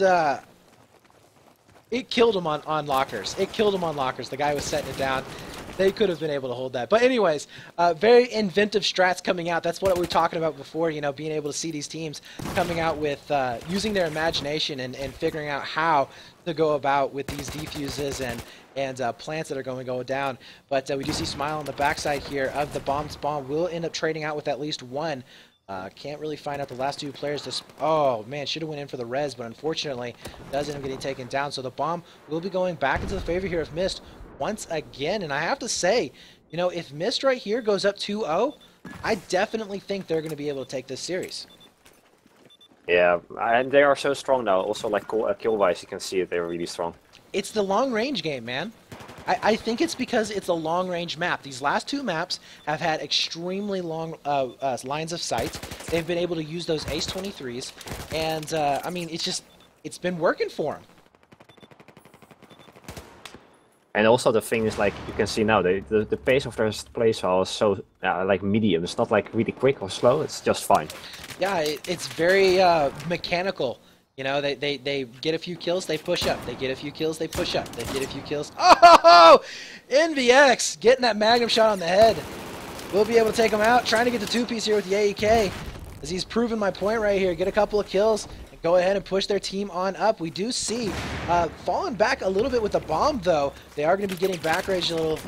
it killed him on lockers. It killed him on lockers. The guy was setting it down. They could have been able to hold that. But anyways, very inventive strats coming out. That's what we were talking about before, you know, being able to see these teams coming out with using their imagination and figuring out how to go about with these defuses and plants that are going to go down. But we do see Smile on the backside here of the bomb spawn. Will end up trading out with at least one. Can't really find out the last two players. Oh, man, should have went in for the res, but unfortunately does end up getting taken down. So the bomb will be going back into the favor here of mYst once again. And I have to say, you know, if mYst right here goes up 2-0, I definitely think they're going to be able to take this series. Yeah, and they are so strong now. Also, like kill-wise, you can see it. They're really strong. It's the long-range game, man. I think it's because it's a long-range map. These last two maps have had extremely long lines of sight. They've been able to use those Ace-23s, and I mean, it's been working for them. And also the thing is, like, you can see now, the pace of their playstyle is so, like, medium. It's not, like, really quick or slow. It's just fine. Yeah, it's very mechanical. You know, they get a few kills, they push up. They get a few kills, they push up. They get a few kills. Oh! NVX getting that Magnum shot on the head. We'll be able to take him out. Trying to get the two-piece here with the AEK. As he's proven my point right here. Get a couple of kills. Go ahead and push their team on up. We do see falling back a little bit with the bomb, though. They are going to be getting back rage a little.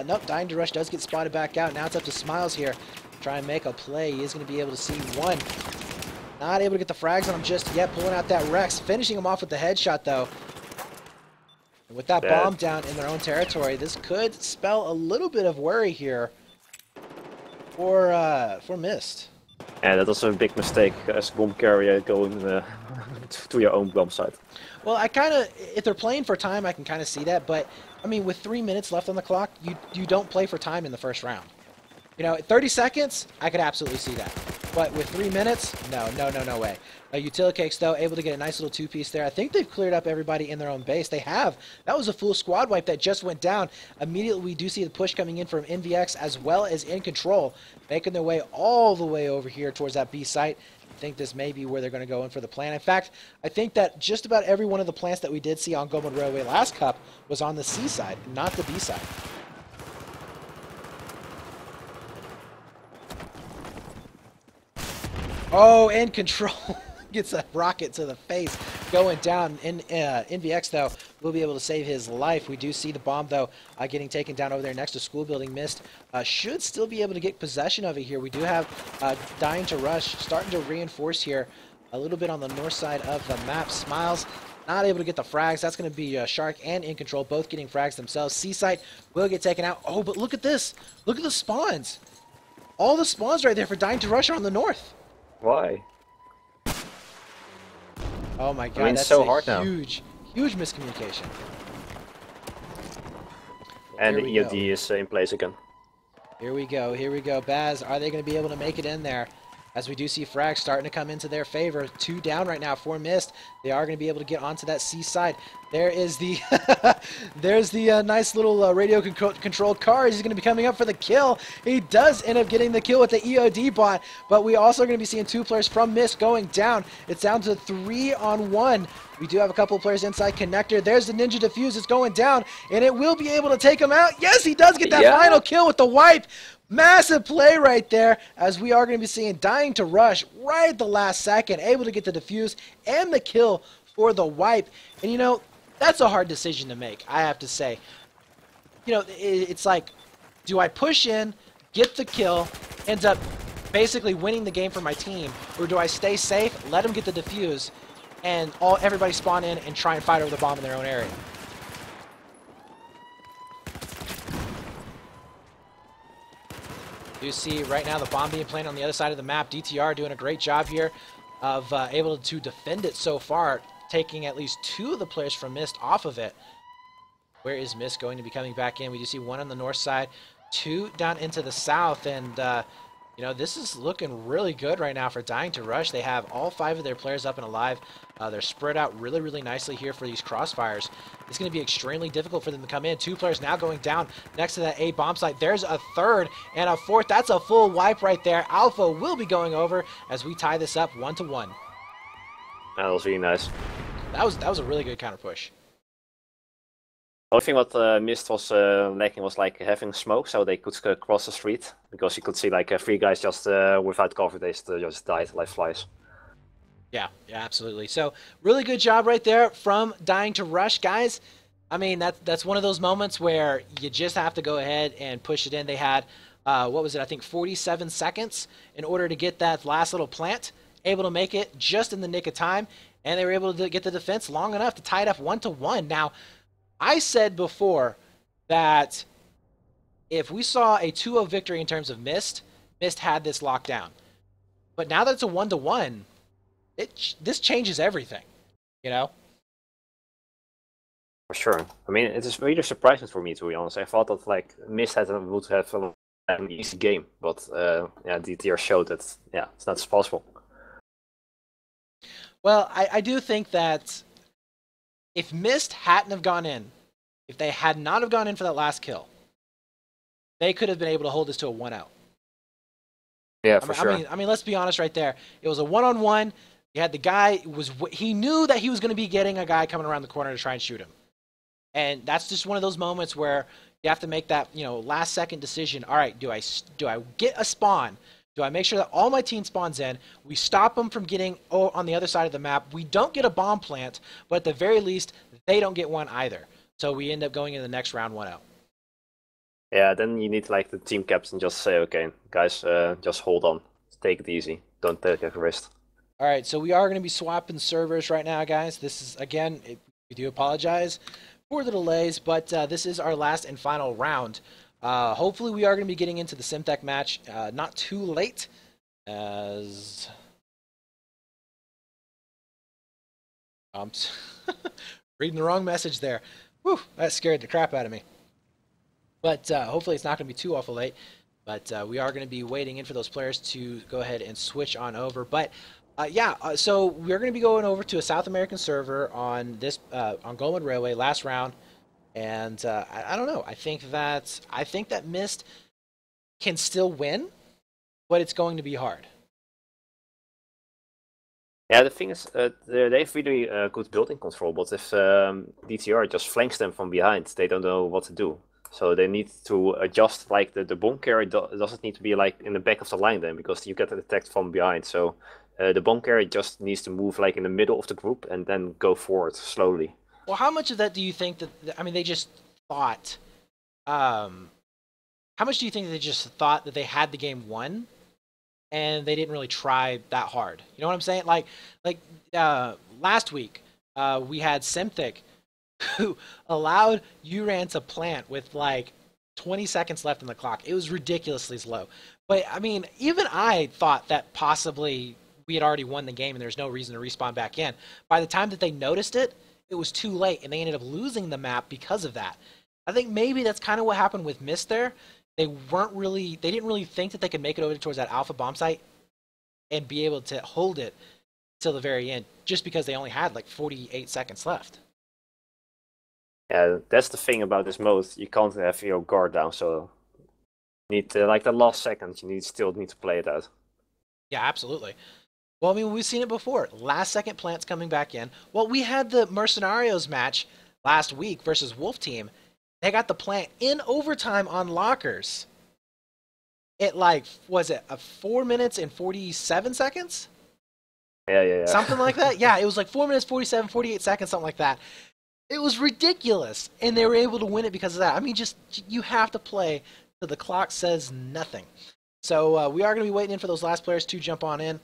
Nope, Dying to Rush does get spotted back out. Now it's up to Smiles here. Try and make a play. He is going to be able to see one. Not able to get the frags on him just yet. Pulling out that Rex. Finishing him off with the headshot, though. And with that bomb down in their own territory, this could spell a little bit of worry here for mYst. Yeah, that was a big mistake as bomb carrier going to your own bomb site. Well, I kind of, if they're playing for time, I can kind of see that. But, I mean, with 3 minutes left on the clock, you don't play for time in the first round. You know, 30 seconds, I could absolutely see that. But with 3 minutes, no way. Utilicakes, though, able to get a nice little two-piece there. I think they've cleared up everybody in their own base. They have. That was a full squad wipe that just went down. Immediately, we do see the push coming in from NVX as well as In Control, making their way all the way over here towards that B site. I think this may be where they're going to go in for the plant. In fact, I think that just about every one of the plants that we did see on Goldman Railway last cup was on the C side, not the B side. Oh, In Control gets a rocket to the face going down. NVX, though, will be able to save his life. We do see the bomb, though, getting taken down over there next to school building. mYst should still be able to get possession of it here. We do have Dying to Rush starting to reinforce here a little bit on the north side of the map. Smiles not able to get the frags. That's going to be Shark and In Control both getting frags themselves. C-site will get taken out. Oh, but look at this. Look at the spawns. All the spawns right there for Dying to Rush are on the north. Why? Oh my god, I mean, that's so a hard now. huge miscommunication. And the EOD is in place again. Here we go. Baz, are they going to be able to make it in there? As we do see frags starting to come into their favor. 2 down right now for mYst. They are going to be able to get onto that C side. There is the there's the nice little radio controlled car. He's going to be coming up for the kill. He does end up getting the kill with the EOD bot, but we also are going to be seeing 2 players from mYst going down. It's down to 3-on-1. We do have a couple of players inside connector. There's the Ninja Diffuse. It's going down, and it will be able to take him out. Yes, he does get that final kill with the wipe. Massive play right there, as we are going to be seeing Dying to Rush right at the last second, able to get the defuse and the kill for the wipe. And, you know, that's a hard decision to make, I have to say. You know, it's like, do I push in, get the kill, ends up basically winning the game for my team, or do I stay safe, let them get the defuse, and everybody spawn in and try and fight over the bomb in their own area? You see right now the bomb being planted on the other side of the map. DTR doing a great job here of able to defend it so far, taking at least 2 of the players from mYst off of it. Where is mYst going to be coming back in? We do see 1 on the north side, 2 down into the south, and you know, this is looking really good right now for Dying to Rush. They have all 5 of their players up and alive. They're spread out really, really nicely here for these crossfires. It's going to be extremely difficult for them to come in. 2 players now going down next to that A bomb site. There's a 3rd and a 4th. That's a full wipe right there. Alpha will be going over as we tie this up 1-1. That was really nice. That was a really good counter push. The only thing what mYst was lacking was like having smoke, so they could cross the street, because you could see like 3 guys just without cover. They just died like flies. Yeah, absolutely. So really good job right there from Dying to Rush, guys. I mean, that's one of those moments where you just have to go ahead and push it in. They had, what was it, I think 47 seconds in order to get that last little plant, able to make it just in the nick of time, and they were able to get the defense long enough to tie it up 1-1. Now, I said before that if we saw a 2-0 victory in terms of mYst had this locked down. But now that it's a 1-1, this changes everything, you know? For sure. I mean, it is really surprising for me, to be honest. I thought that like mYst would have an easy game, but yeah, DTR showed that it's not possible. Well, I do think that if mYst hadn't have gone in, if they had not have gone in for that last kill, they could have been able to hold this to a 1-0. Yeah, for sure. I mean, let's be honest right there. It was a 1-on-1. You had the guy, he knew that he was going to be getting a guy coming around the corner to try and shoot him. And that's just one of those moments where you have to make that, you know, last second decision. All right, do I get a spawn? Do I make sure that all my team spawns in? We stop them from getting on the other side of the map. We don't get a bomb plant, but at the very least, they don't get one either. So we end up going in the next round 1-0. Yeah, then you need like the team captain just say, okay, guys, just hold on. Take it easy. Don't take a risk. All right, so we are going to be swapping servers right now, guys. This is, again, we do apologize for the delays, but this is our last and final round. Hopefully we are going to be getting into the Simtech match not too late, as reading the wrong message there. Whew, that scared the crap out of me. But hopefully it's not going to be too awful late. But we are going to be waiting in for those players to go ahead and switch on over. But so we're going to be going over to a South American server on this on Goldman Railway last round. And I don't know. I think that mYst can still win, but it's going to be hard. Yeah, the thing is, they have really good building control, but if DTR just flanks them from behind, they don't know what to do. So they need to adjust, like the bomb carrier doesn't need to be like in the back of the line then, because you get attacked from behind. So the bomb carrier just needs to move like in the middle of the group and then go forward slowly. Well, how much of that do you think that, I mean, they just thought, how much do you think that they just thought that they had the game won and they didn't really try that hard? You know what I'm saying? Like last week, we had Simthic, who allowed URAN to plant with like 20 seconds left in the clock. It was ridiculously slow. But, I mean, even I thought that possibly we had already won the game and there's no reason to respawn back in. By the time that they noticed it, it was too late, and they ended up losing the map because of that. I think maybe that's kind of what happened with mYst there. They didn't really think that they could make it over towards that alpha bomb site and be able to hold it till the very end, just because they only had like 48 seconds left. Yeah, that's the thing about this mode. You can't have your guard down, so you need like the last second. You still need to play it out. Yeah, absolutely. Well, I mean, we've seen it before. Last second plants coming back in. Well, we had the Mercenarios match last week versus Wolf Team. They got the plant in overtime on lockers. It was it 4 minutes and 47 seconds? Yeah. Something like that? Yeah, it was like 4 minutes, 47, 48 seconds, something like that. It was ridiculous. And they were able to win it because of that. I mean, just, you have to play till the clock says nothing. So we are going to be waiting in for those last players to jump on in.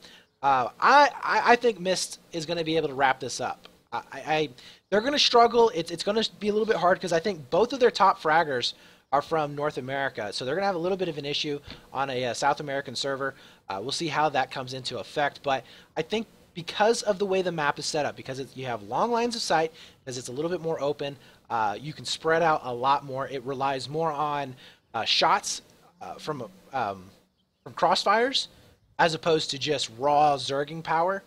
I think mYst is going to be able to wrap this up. They're going to struggle. It's going to be a little bit hard because I think both of their top fraggers are from North America, so they're going to have a little bit of an issue on a South American server. We'll see how that comes into effect, but I think because of the way the map is set up, because you have long lines of sight, because it's a little bit more open, you can spread out a lot more. It relies more on shots from crossfires as opposed to just raw zerging power.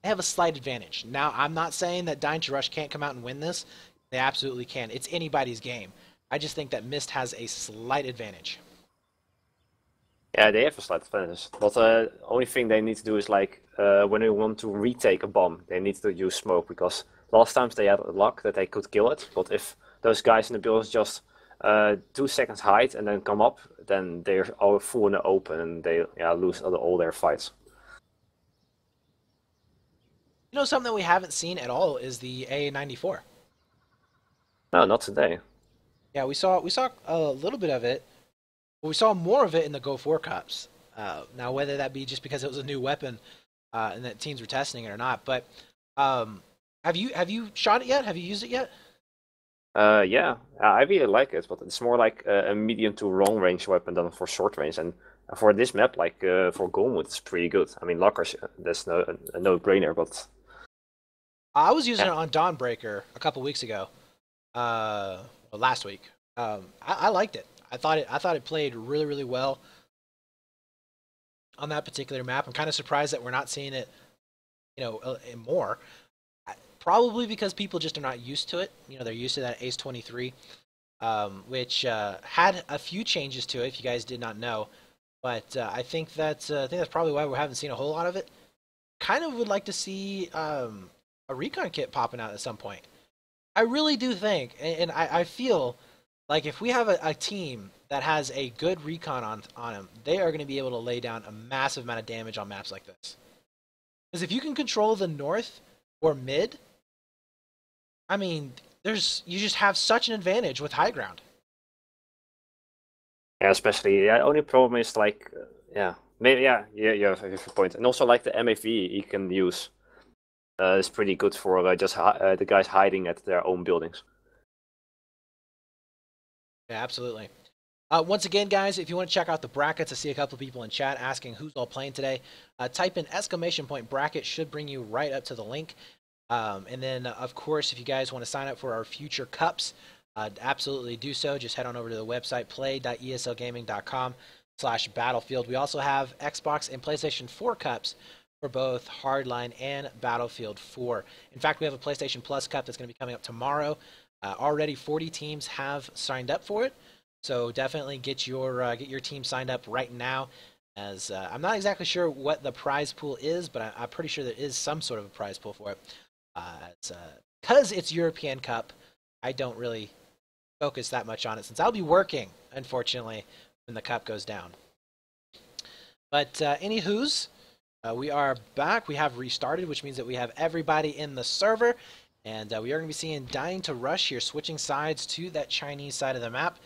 They have a slight advantage. Now, I'm not saying that Dying to Rush can't come out and win this. They absolutely can. It's anybody's game. I just think that mYst has a slight advantage. Yeah, they have a slight advantage. But the only thing they need to do is like when they want to retake a bomb, they need to use smoke because last times they had luck that they could kill it. But if those guys in the buildings just 2 seconds hide and then come up, then they're all full in the open and they lose all their fights. You know, something that we haven't seen at all is the A94. No, not today. Yeah, we saw a little bit of it. But we saw more of it in the Go 4 Cups. Now, whether that be just because it was a new weapon and that teams were testing it or not, but have you shot it yet? Have you used it yet? Yeah, I really like it, but it's more like a medium to long range weapon than for short range. And for this map, like for Gormwood, it's pretty good. I mean, Lockers, that's a no-brainer, but I was using yeah. it on Dawnbreaker a couple weeks ago, last week. I liked it. I thought it played really really well on that particular map. I'm kind of surprised that we're not seeing it, in more. Probably because people just are not used to it. You know, they're used to that Ace 23, which had a few changes to it. If you guys did not know, but I think that's probably why we haven't seen a whole lot of it. Kind of would like to see a recon kit popping out at some point. I really do think, and I feel like if we have a team that has a good recon on them, they are going to be able to lay down a massive amount of damage on maps like this. Because if you can control the north or mid, I mean, you just have such an advantage with high ground. Yeah, especially only problem is like maybe you have a point, and also like the MAV you can use is pretty good for just the guys hiding at their own buildings. Yeah, absolutely. Once again, guys, if you want to check out the brackets, I see a couple of people in chat asking who's all playing today. Type in !bracket, should bring you right up to the link. And then, of course, if you guys want to sign up for our future cups, absolutely do so. Just head on over to the website, play.eslgaming.com/battlefield. We also have Xbox and PlayStation 4 cups for both Hardline and Battlefield 4. In fact, we have a PlayStation Plus cup that's going to be coming up tomorrow. Already 40 teams have signed up for it. So definitely get your team signed up right now, as I'm not exactly sure what the prize pool is, but I'm pretty sure there is some sort of a prize pool for it. Because it's European Cup, I don't really focus that much on it since I'll be working, unfortunately, when the cup goes down. But anywho's, we are back. We have restarted, which means that we have everybody in the server, and we are going to be seeing Dying to Rush here, switching sides to that Chinese side of the map.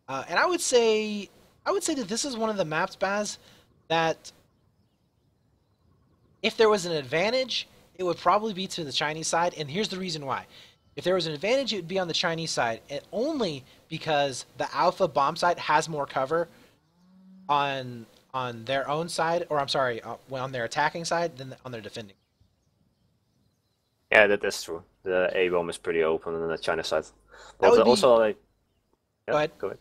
And I would say that this is one of the maps, Baz, that if there was an advantage, it would probably be to the Chinese side. And here's the reason why. If there was an advantage, it would be on the Chinese side, and only because the Alpha bomb site has more cover on their own side, or I'm sorry, on their attacking side than on their defending. Yeah, that's true. The A bomb is pretty open on the China side, That but would be... also like Go ahead. Go ahead.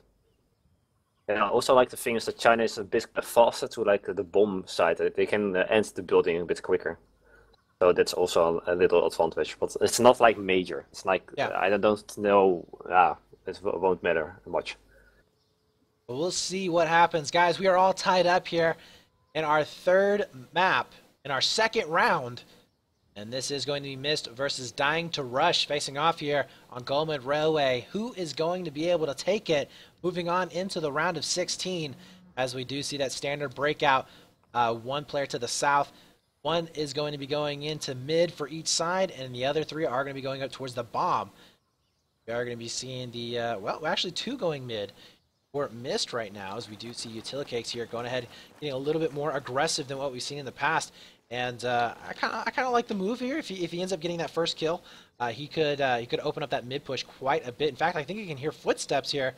And I also like the thing is that China is a bit faster to like the bomb side. They can end the building a bit quicker. So that's also a little advantage, but it's not like major. It's like I don't know. It won't matter much. We'll see what happens, guys. We are all tied up here in our third map in our second round, and this is going to be mYst versus Dying to Rush facing off here on Gulmid Railway. Who is going to be able to take it? Moving on into the round of 16, as we do see that standard breakout. One player to the south. One is going to be going into mid for each side, and the other three are going to be going up towards the bomb. We are going to be seeing the, well, actually two going mid for mYst right now, as we do see Utilicakes here going ahead, getting a little bit more aggressive than what we've seen in the past. And I kind of like the move here. If he ends up getting that first kill, he could open up that mid push quite a bit. In fact, I think you can hear footsteps here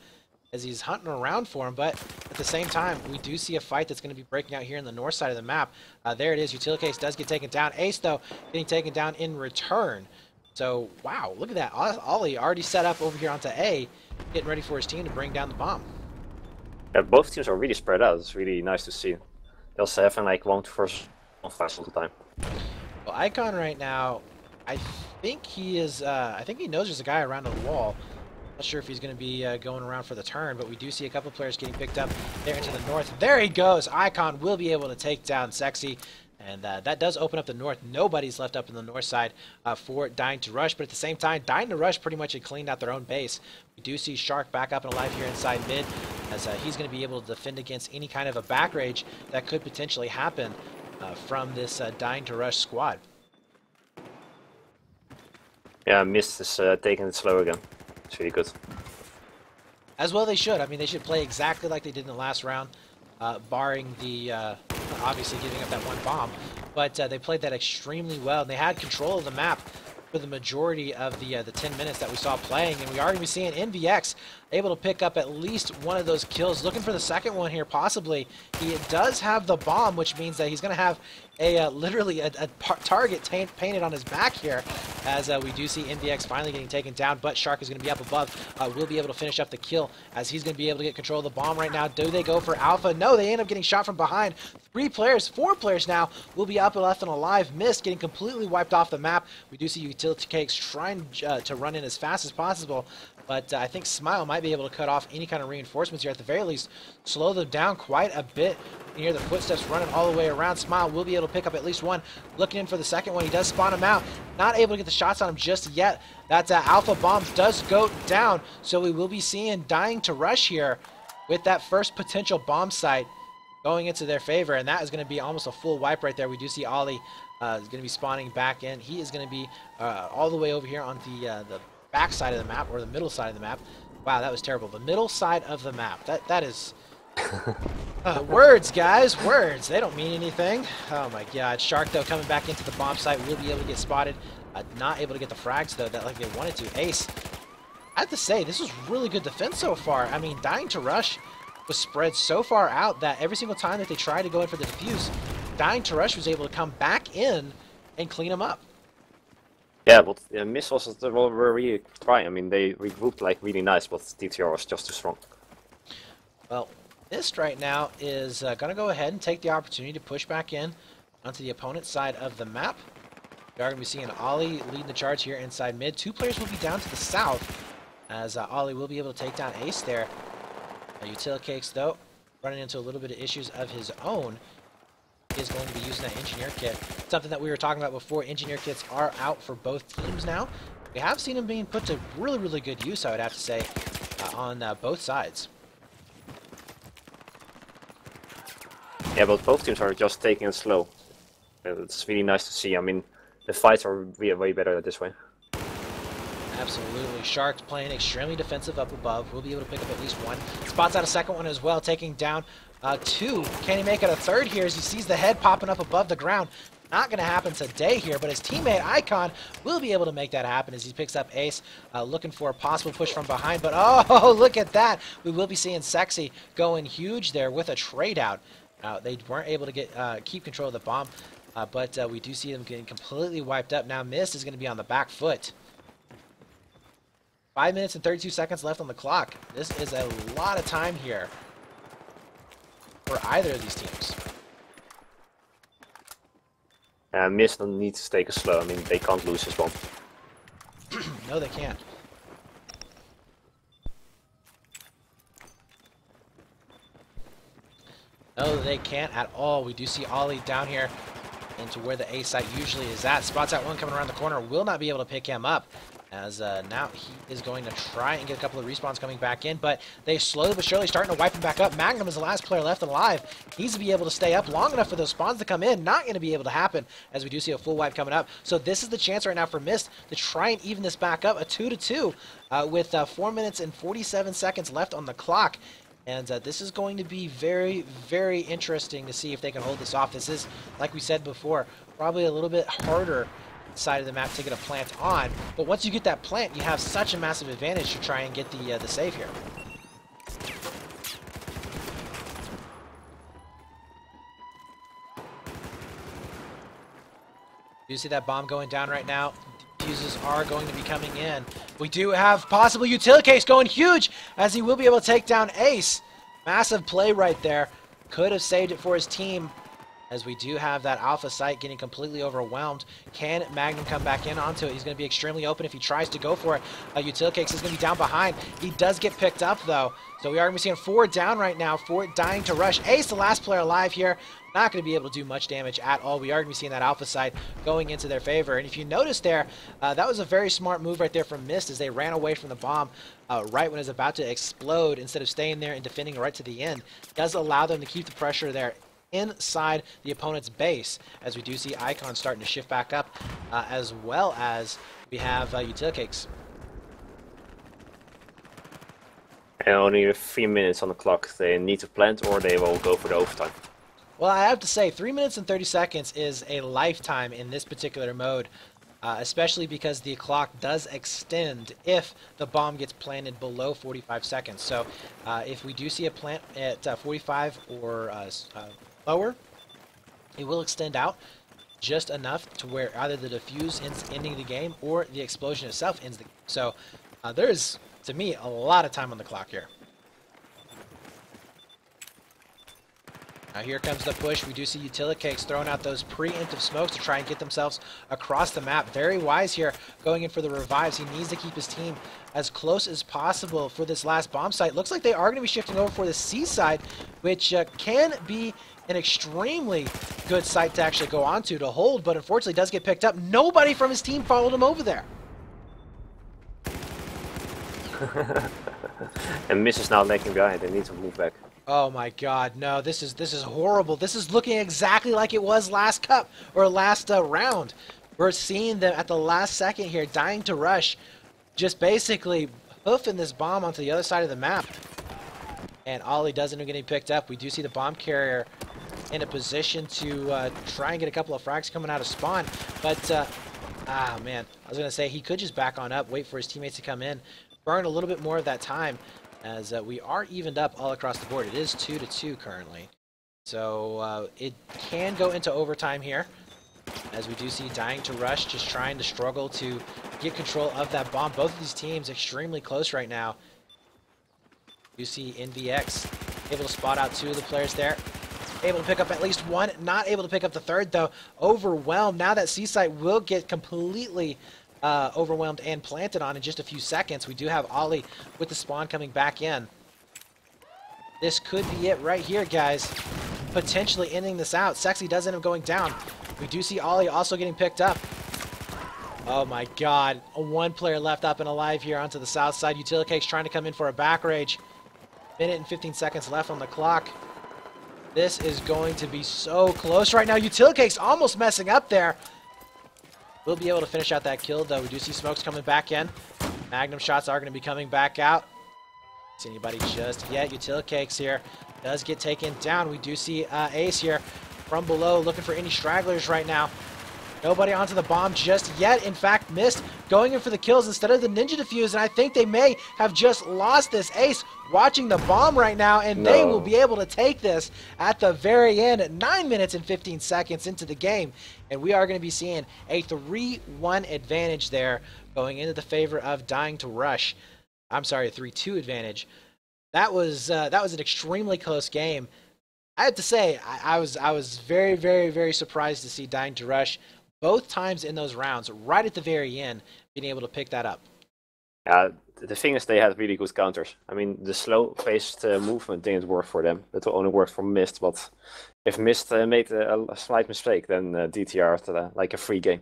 as he's hunting around for him, but at the same time, we do see a fight that's going to be breaking out here in the north side of the map. There it is. Utility does get taken down. Ace, though, getting taken down in return. So, wow, look at that. Ollie already set up over here onto A, getting ready for his team to bring down the bomb. Yeah, both teams are really spread out. It's really nice to see. They also having like 1 versus 1 fights all the time. Well, Icon right now, I think he is. I think he knows there's a guy around the wall. Not sure if he's going to be going around for the turn, but we do see a couple players getting picked up there into the north. There he goes. Icon will be able to take down Sexy. And that does open up the north. Nobody's left up in the north side for Dying to Rush. But at the same time, Dying to Rush pretty much had cleaned out their own base. We do see Shark back up and alive here inside mid, as he's going to be able to defend against any kind of a back rage that could potentially happen from this Dying to Rush squad. Yeah, mYst is taking it slow again. It's really good. As well they should. I mean, they should play exactly like they did in the last round, barring the... obviously giving up that one bomb, but they played that extremely well, and they had control of the map for the majority of the 10 minutes that we saw playing, and we are going to be seeing NVX able to pick up at least one of those kills. Looking for the second one here, possibly. He does have the bomb, which means that he's going to have a literally a target painted on his back here, as we do see NVX finally getting taken down, but Shark is going to be up above. Will be able to finish up the kill, as he's going to be able to get control of the bomb right now. Do they go for Alpha? No, they end up getting shot from behind. 4 players now will be up and left and alive. mYst getting completely wiped off the map. We do see Utility Cakes trying to run in as fast as possible, but I think Smile might be able to cut off any kind of reinforcements here, at the very least slow them down quite a bit. You can hear the footsteps running all the way around. Smile will be able to pick up at least one. Looking in for the second one. He does spawn him out. Not able to get the shots on him just yet. That Alpha bomb does go down, so we will be seeing Dying to Rush here with that first potential bomb site going into their favor, and that is going to be almost a full wipe right there. We do see Ollie is going to be spawning back in. He is going to be all the way over here on the back side of the map, or the middle side of the map. Wow, that was terrible. The middle side of the map. That is... words, guys, words. They don't mean anything. Oh my god. Shark, though, coming back into the bomb site, will be able to get spotted. Not able to get the frags, though, that like they wanted to. Ace, I have to say, this was really good defense so far. I mean, Dying to Rush was spread so far out that every single time that they tried to go in for the defuse, Dying to Rush was able to come back in and clean them up. Yeah, but mYst were really trying. I mean, they regrouped like really nice, but TTR was just too strong. Well, mYst right now is going to go ahead and take the opportunity to push back in onto the opponent's side of the map. We are going to be seeing Ollie leading the charge here inside mid. 2 players will be down to the south, as Ollie will be able to take down Ace there. Utility Cakes, though, running into a little bit of issues of his own. He is going to be using that Engineer Kit. Something that we were talking about before, Engineer Kits are out for both teams now. We have seen them being put to really, really good use, I would have to say, on both sides. Yeah, but both teams are just taking it slow. It's really nice to see. I mean, the fights are way better this way. Absolutely. Sharks playing extremely defensive up above. We'll be able to pick up at least one. Spots out a second one as well, taking down 2. Can he make it a third here as he sees the head popping up above the ground? Not going to happen today here, but his teammate Icon will be able to make that happen as he picks up Ace, looking for a possible push from behind. But oh, look at that. We will be seeing Sexy going huge there with a trade out. They weren't able to get keep control of the bomb, but we do see them getting completely wiped up. Now mYst is going to be on the back foot. 5 minutes and 32 seconds left on the clock. This is a lot of time here for either of these teams. mYst needs to take it slow. I mean, they can't lose this one. No, they can't. No, they can't at all. We do see Ollie down here into where the A site usually is at. Spots out one coming around the corner. Will not be able to pick him up, as now he is going to try and get a couple of respawns coming back in, but they slowly but surely starting to wipe him back up. Magnum is the last player left alive. He's to be able to stay up long enough for those spawns to come in. Not going to be able to happen, as we do see a full wipe coming up. So this is the chance right now for mYst to try and even this back up. A 2-2 with 4 minutes and 47 seconds left on the clock. And this is going to be very, very interesting to see if they can hold this off. This is, like we said before, probably a little bit harder side of the map to get a plant on. But once you get that plant, you have such a massive advantage to try and get the save here. You see that bomb going down right now. Fuses are going to be coming in. We do have possible utility case going huge as he will be able to take down Ace. Massive play right there. Could have saved it for his team, as we do have that alpha site getting completely overwhelmed. Can Magnum come back in onto it? He's going to be extremely open if he tries to go for it. Utility Cakes is going to be down behind. He does get picked up, though. So we are going to be seeing 4 down right now. 4 dying to rush. Ace, the last player alive here, not going to be able to do much damage at all. We are going to be seeing that alpha site going into their favor. And if you notice there, that was a very smart move right there from mYst as they ran away from the bomb right when it was about to explode instead of staying there and defending right to the end. Does allow them to keep the pressure there inside the opponent's base, as we do see Icon starting to shift back up, as well as we have Utility Cakes. And only 3 minutes on the clock. They need to plant or they will go for the overtime. Well, I have to say, 3 minutes and 30 seconds is a lifetime in this particular mode, especially because the clock does extend if the bomb gets planted below 45 seconds. So if we do see a plant at 45 or lower, it will extend out just enough to where either the defuse ends ending the game or the explosion itself ends the game. So there is, to me, a lot of time on the clock here. Now here comes the push. We do see Utility Cakes throwing out those preemptive smokes to try and get themselves across the map. Very wise here, going in for the revives. He needs to keep his team as close as possible for this last bomb site. Looks like they are going to be shifting over for the C side, which can be an extremely good site to actually go onto to hold, but unfortunately does get picked up. Nobody from his team followed him over there. And mYst is now lagging behind. They need to move back. Oh my God, no, this is horrible. This is looking exactly like it was last cup, or last round. We're seeing them at the last second here, dying to rush, just basically hoofing this bomb onto the other side of the map. And Ollie doesn't even get picked up. We do see the bomb carrier in a position to try and get a couple of frags coming out of spawn. But, man, I was going to say he could just back on up, wait for his teammates to come in, burn a little bit more of that time, as we are evened up all across the board. It is 2-2 currently. So it can go into overtime here, as we do see Dying to Rush just trying to struggle to get control of that bomb. Both of these teams extremely close right now. You see NVX able to spot out 2 of the players there. Able to pick up at least 1, not able to pick up the 3rd though. Overwhelmed. Now that C site will get completely overwhelmed and planted on in just a few seconds. We do have Ollie with the spawn coming back in. This could be it right here, guys. Potentially ending this out. Sexy does end up going down. We do see Ollie also getting picked up. Oh my God. 1 player left up and alive here onto the south side. Utility Cakes trying to come in for a back rage. Minute and 15 seconds left on the clock. This is going to be so close right now. Utility Cakes almost messing up there. We'll be able to finish out that kill, though. We do see smokes coming back in. Magnum shots are going to be coming back out. See anybody just yet? Utility Cakes here does get taken down. We do see Ace here from below looking for any stragglers right now. Nobody onto the bomb just yet. In fact, mYst going in for the kills instead of the ninja defuse, and I think they may have just lost this. Ace watching the bomb right now, and they will be able to take this at the very end at 9 minutes and 15 seconds into the game. And we are going to be seeing a 3-1 advantage there going into the favor of Dying to Rush. I'm sorry, a 3-2 advantage. That was an extremely close game. I have to say, I was very, very, very surprised to see Dying to Rush both times in those rounds, right at the very end, being able to pick that up. The thing is, they had really good counters. I mean, the slow-paced movement didn't work for them. It only worked for mYst, but if mYst made a slight mistake, then DTR had like a free game.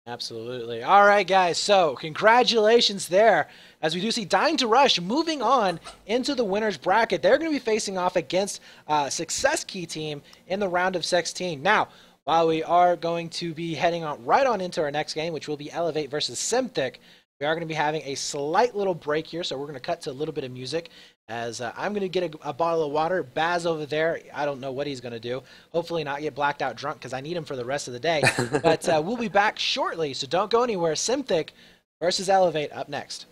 Absolutely. All right, guys, so congratulations there, as we do see Dying to Rush moving on into the winner's bracket. They're going to be facing off against Success Key Team in the round of 16. Now, while we are going to be heading on right on into our next game, which will be Elevate versus Simthic, we are going to be having a slight little break here, so we're going to cut to a little bit of music, as I'm going to get a bottle of water. Baz over there, I don't know what he's going to do. Hopefully not get blacked out drunk, because I need him for the rest of the day. But we'll be back shortly, so don't go anywhere. Simthic versus Elevate up next.